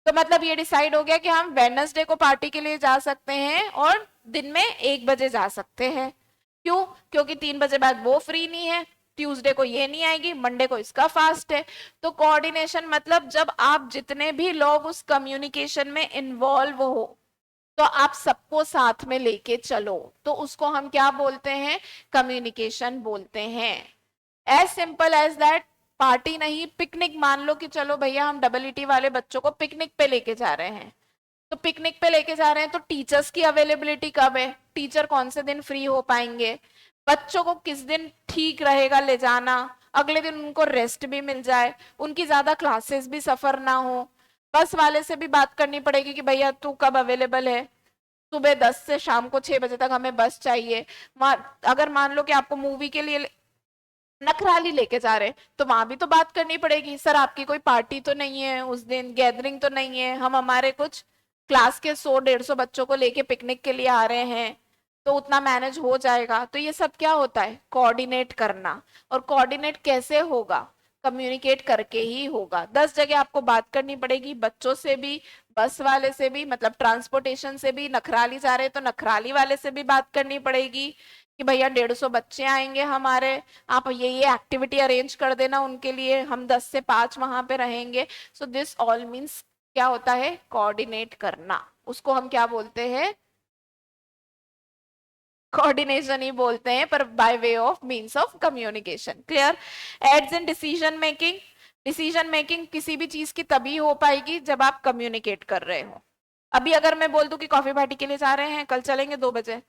[SPEAKER 1] तो मतलब ये डिसाइड हो गया कि हम वेडनेसडे को पार्टी के लिए जा सकते हैं और दिन में 1 बजे जा सकते हैं। क्यों? क्योंकि 3 बजे बाद वो फ्री नहीं है, ट्यूसडे को ये नहीं आएगी, मंडे को इसका फास्ट है। तो कोऑर्डिनेशन मतलब जब आप जितने भी लोग उस कम्युनिकेशन में इन्वॉल्व हो तो आप सबको साथ में लेके चलो, तो उसको हम क्या बोलते हैं? कम्युनिकेशन बोलते हैं। As simple as that. Party नहीं, पिकनिक मान लो कि चलो भैया हम डबल ईटी वाले बच्चों को पिकनिक पे लेके जा रहे हैं, तो पिकनिक पे लेके जा रहे हैं तो टीचर्स की अवेलेबिलिटी कब है, टीचर कौन से दिन फ्री हो पाएंगे, बच्चों को किस दिन ठीक रहेगा ले जाना, अगले दिन उनको रेस्ट भी मिल जाए, उनकी ज्यादा क्लासेस भी सफर ना हो। बस वाले से भी बात करनी पड़ेगी कि भैया तू कब अवेलेबल है, सुबह 10 से शाम को 6 बजे तक हमें बस चाहिए। अगर मान लो कि आपको मूवी के लिए नखराली लेके जा रहे हैं तो वहां भी तो बात करनी पड़ेगी, सर आपकी कोई पार्टी तो नहीं है उस दिन, गैदरिंग तो नहीं है, हम हमारे कुछ क्लास के 100 150 बच्चों को लेके पिकनिक के लिए आ रहे हैं, तो उतना मैनेज हो जाएगा। तो ये सब क्या होता है? कोऑर्डिनेट करना। और कोऑर्डिनेट कैसे होगा? कम्युनिकेट करके ही होगा। 10 जगह आपको बात करनी पड़ेगी, बच्चों से भी, बस वाले से भी, मतलब ट्रांसपोर्टेशन से भी, नखराली जा रहे हैं तो नखराली वाले से भी बात करनी पड़ेगी कि भैया 150 बच्चे आएंगे हमारे, आप ये एक्टिविटी अरेंज कर देना उनके लिए, हम 10 से 5 वहां पे रहेंगे। सो दिस ऑल मीन्स क्या होता है? कोऑर्डिनेट करना। उसको हम क्या बोलते हैं? कोऑर्डिनेशन ही बोलते हैं, पर by way of means of communication. Clear? Aids in decision making. Decision making किसी भी चीज की तभी हो पाएगी जब आप कम्युनिकेट कर रहे हो। अभी अगर मैं बोल दूं कि कॉफी पार्टी के लिए जा रहे हैं, कल चलेंगे 2 बजे,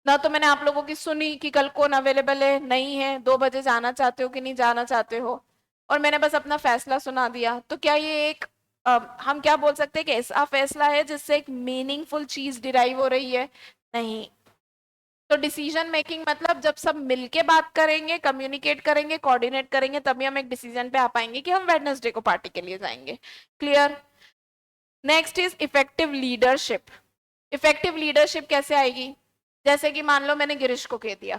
[SPEAKER 1] ना तो मैंने आप लोगों की सुनी कि कल कौन अवेलेबल है नहीं है, 2 बजे जाना चाहते हो कि नहीं जाना चाहते हो, और मैंने बस अपना फैसला सुना दिया, तो क्या ये एक हम क्या बोल सकते हैं कि ऐसा फैसला है जिससे एक मीनिंगफुल चीज डिराइव हो रही है? नहीं। तो डिसीजन मेकिंग मतलब जब सब मिलके बात करेंगे, कम्युनिकेट करेंगे, कोऑर्डिनेट करेंगे, तभी हम एक डिसीजन पे आ पाएंगे कि हम वेडनेसडे को पार्टी के लिए जाएंगे। Clear? Next is effective leadership. Effective leadership कैसे आएगी? जैसे कि मान लो मैंने गिरीश को कह दिया,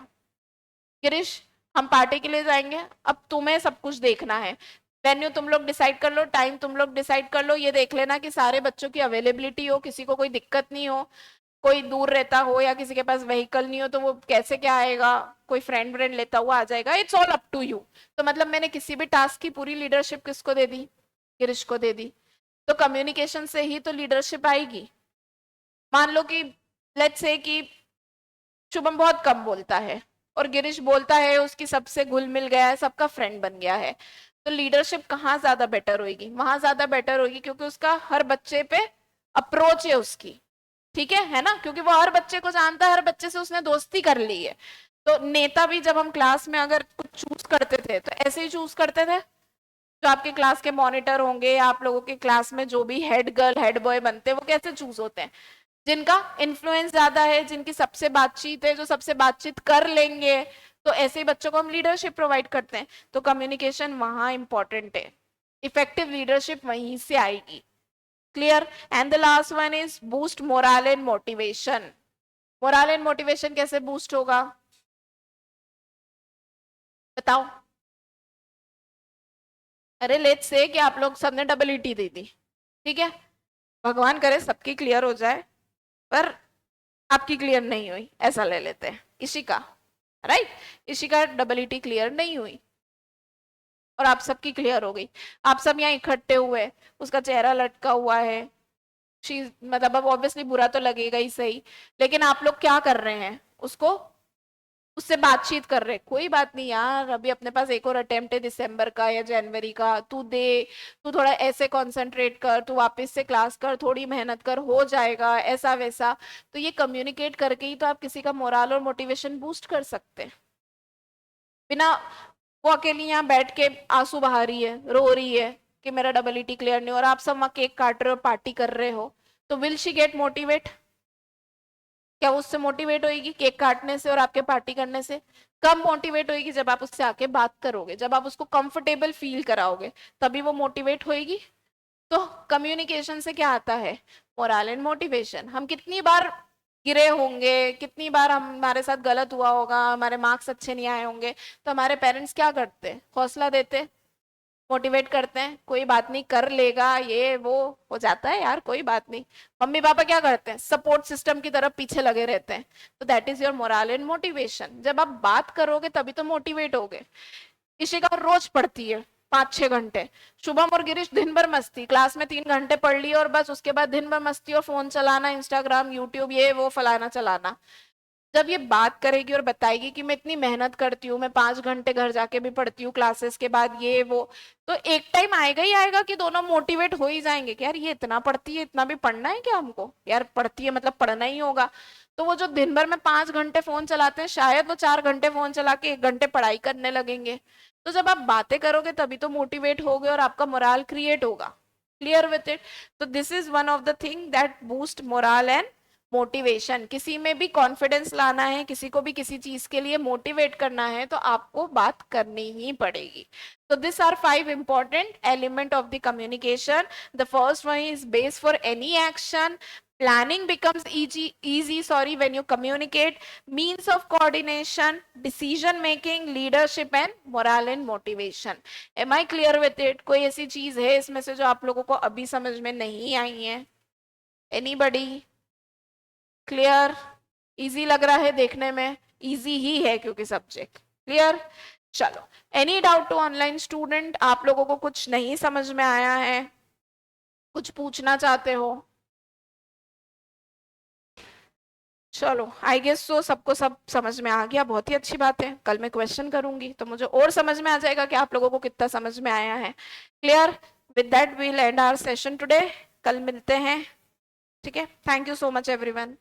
[SPEAKER 1] गिरीश हम पार्टी के लिए जाएंगे, अब तुम्हें सब कुछ देखना है, वेन्यू तुम लोग डिसाइड कर लो, टाइम तुम लोग डिसाइड कर लो, ये देख लेना कि सारे बच्चों की अवेलेबिलिटी हो, किसी को कोई दिक्कत नहीं हो, कोई दूर रहता हो या किसी के पास व्हीकल नहीं हो तो वो कैसे क्या आएगा, कोई फ्रेंड व्रेंड लेता हुआ आ जाएगा, it's all up to you. तो मतलब मैंने किसी भी टास्क की पूरी लीडरशिप किसको दे दी, गिरीश को दे दी। तो कम्युनिकेशन से ही तो लीडरशिप आएगी। मान लो कि लेट्स से कि शुभम बहुत कम बोलता है और गिरीश बोलता है, उसकी सबसे घुल मिल गया है, सबका फ्रेंड बन गया है, तो लीडरशिप कहाँ ज्यादा बेटर होगी, वहां ज्यादा बेटर होगी, क्योंकि उसका हर बच्चे पे अप्रोच है उसकी। ठीक है ना, क्योंकि वो हर बच्चे को जानता है, हर बच्चे से उसने दोस्ती कर ली है। तो नेता भी जब हम क्लास में अगर कुछ चूज करते थे तो ऐसे ही चूज करते थे। जो आपके क्लास के मॉनिटर होंगे या आप लोगों के क्लास में जो भी हेड गर्ल हेड बॉय बनते हैं वो कैसे चूज होते हैं, जिनका इन्फ्लुएंस ज्यादा है, जिनकी सबसे बातचीत है, जो सबसे बातचीत कर लेंगे, तो ऐसे बच्चों को हम लीडरशिप प्रोवाइड करते हैं। तो कम्युनिकेशन वहां इंपॉर्टेंट है, इफेक्टिव लीडरशिप वहीं से आएगी। Clear. And the last one is boost moral and motivation. Moral and motivation कैसे बूस्ट होगा बताओ। अरे लेट्स से कि आप लोग सबने डबल ईटी दे दी, ठीक है, भगवान करे सबकी क्लियर हो जाए, पर आपकी क्लियर नहीं हुई, ऐसा ले लेते हैं Ishika, right, Ishika double ET clear नहीं हुई और आप सबकी क्लियर हो गई। आप सब यहाँ इकट्ठे हुए, उसका चेहरा लटका हुआ है, शी मतलब अब ऑब्वियसली बुरा तो लगेगा ही सही, लेकिन आप लोग क्या कर रहे हैं, उसको उससे बातचीत कर रहे, कोई बात नहीं यार, अभी अपने पास एक और अटेम्प्ट है दिसंबर का या जनवरी का, तू दे, तू थोड़ा ऐसे कंसंट्रेट कर, तू वापस से क्लास कर, थोड़ी मेहनत कर, हो जाएगा ऐसा वैसा। तो ये कम्युनिकेट करके ही तो आप किसी का मोरल और मोटिवेशन बूस्ट कर सकते हैं। बिना, वो अकेली यहाँ बैठ के आंसू बहा रही है, रो रही है कि मेरा डबल ईटी क्लियर नहीं, और आप सब वहां केक काट रहे हो, पार्टी कर रहे हो, तो विल शी गेट मोटिवेट, क्या वो उससे मोटिवेट होगी केक काटने से और आपके पार्टी करने से? कब मोटिवेट होगी, जब आप उससे आके बात करोगे, जब आप उसको कंफर्टेबल फील कराओगे, तभी वो मोटिवेट होगी। तो कम्युनिकेशन से क्या आता है, मोरल एंड मोटिवेशन। हम कितनी बार गिरे होंगे, कितनी बार हमारे साथ गलत हुआ होगा, हमारे मार्क्स अच्छे नहीं आए होंगे, तो हमारे पेरेंट्स क्या करते हैं, हौसला देते, मोटिवेट करते हैं, कोई बात नहीं कर लेगा, ये वो हो जाता है यार, कोई बात नहीं। मम्मी पापा क्या करते हैं, सपोर्ट सिस्टम की तरफ पीछे लगे रहते हैं। तो that is your moral and motivation. जब आप बात करोगे तभी तो मोटिवेट होगे। इशिका रोज पढ़ती है 5-6 घंटे, शुभम और गिरीश दिन भर मस्ती, क्लास में 3 घंटे पढ़ ली और बस उसके बाद दिन भर मस्ती और फोन चलाना, इंस्टाग्राम यूट्यूब ये वो फलाना चलाना। जब ये बात करेगी और बताएगी कि मैं इतनी मेहनत करती हूँ, मैं 5 घंटे घर जाके भी पढ़ती हूँ क्लासेस के बाद ये वो, तो एक टाइम आएगा ही आएगा कि दोनों मोटिवेट हो ही जाएंगे कि यार ये इतना पढ़ती है, इतना भी पढ़ना है क्या हमको, यार पढ़ती है मतलब पढ़ना ही होगा। तो वो जो दिन भर में 5 घंटे फोन चलाते हैं, शायद वो 4 घंटे फोन चला के 1 घंटे पढ़ाई करने लगेंगे। तो जब आप बातें करोगे तभी तो मोटिवेट होगे और आपका मोराल क्रिएट होगा। Clear with it. तो this is one of the thing that boost morale and motivation. किसी में भी कॉन्फिडेंस लाना है, किसी को भी किसी चीज के लिए मोटिवेट करना है, तो आपको बात करनी ही पड़ेगी। तो this are 5 important element of the communication. The first one is base for any action. Planning becomes easy when you communicate. Means of coordination, decision making, leadership and morale and motivation. Am I clear with it? कोई ऐसी चीज है इसमें से जो आप लोगों को अभी समझ में नहीं आई है? Anybody? क्लियर? इजी लग रहा है देखने में? इजी ही है क्योंकि सब्जेक्ट क्लियर। चलो, any doubt to online student? आप लोगों को कुछ नहीं समझ में आया है, कुछ पूछना चाहते हो? चलो, आई गेस तो सबको सब समझ में आ गया, बहुत ही अच्छी बात है। कल मैं क्वेश्चन करूंगी तो मुझे और समझ में आ जाएगा कि आप लोगों को कितना समझ में आया है। Clear? With that we'll end our session today. कल मिलते हैं, ठीक है। Thank you so much everyone.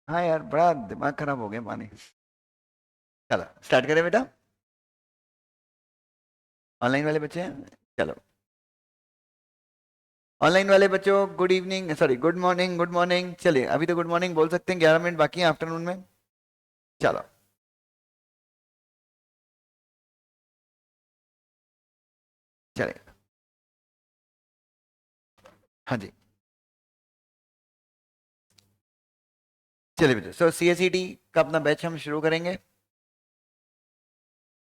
[SPEAKER 2] हाँ यार, बड़ा दिमाग खराब हो गया माने। चलो स्टार्ट करें बेटा। ऑनलाइन वाले बच्चे हैं, चलो। ऑनलाइन वाले बच्चों good evening, sorry good morning, good morning. चलिए अभी तो गुड मॉर्निंग बोल सकते हैं, 11 मिनट बाकी है आफ्टरनून में। चलो चलिए। हाँ जी, चलिए बेटा। सो सी एस सी टी का अपना बैच हम शुरू करेंगे।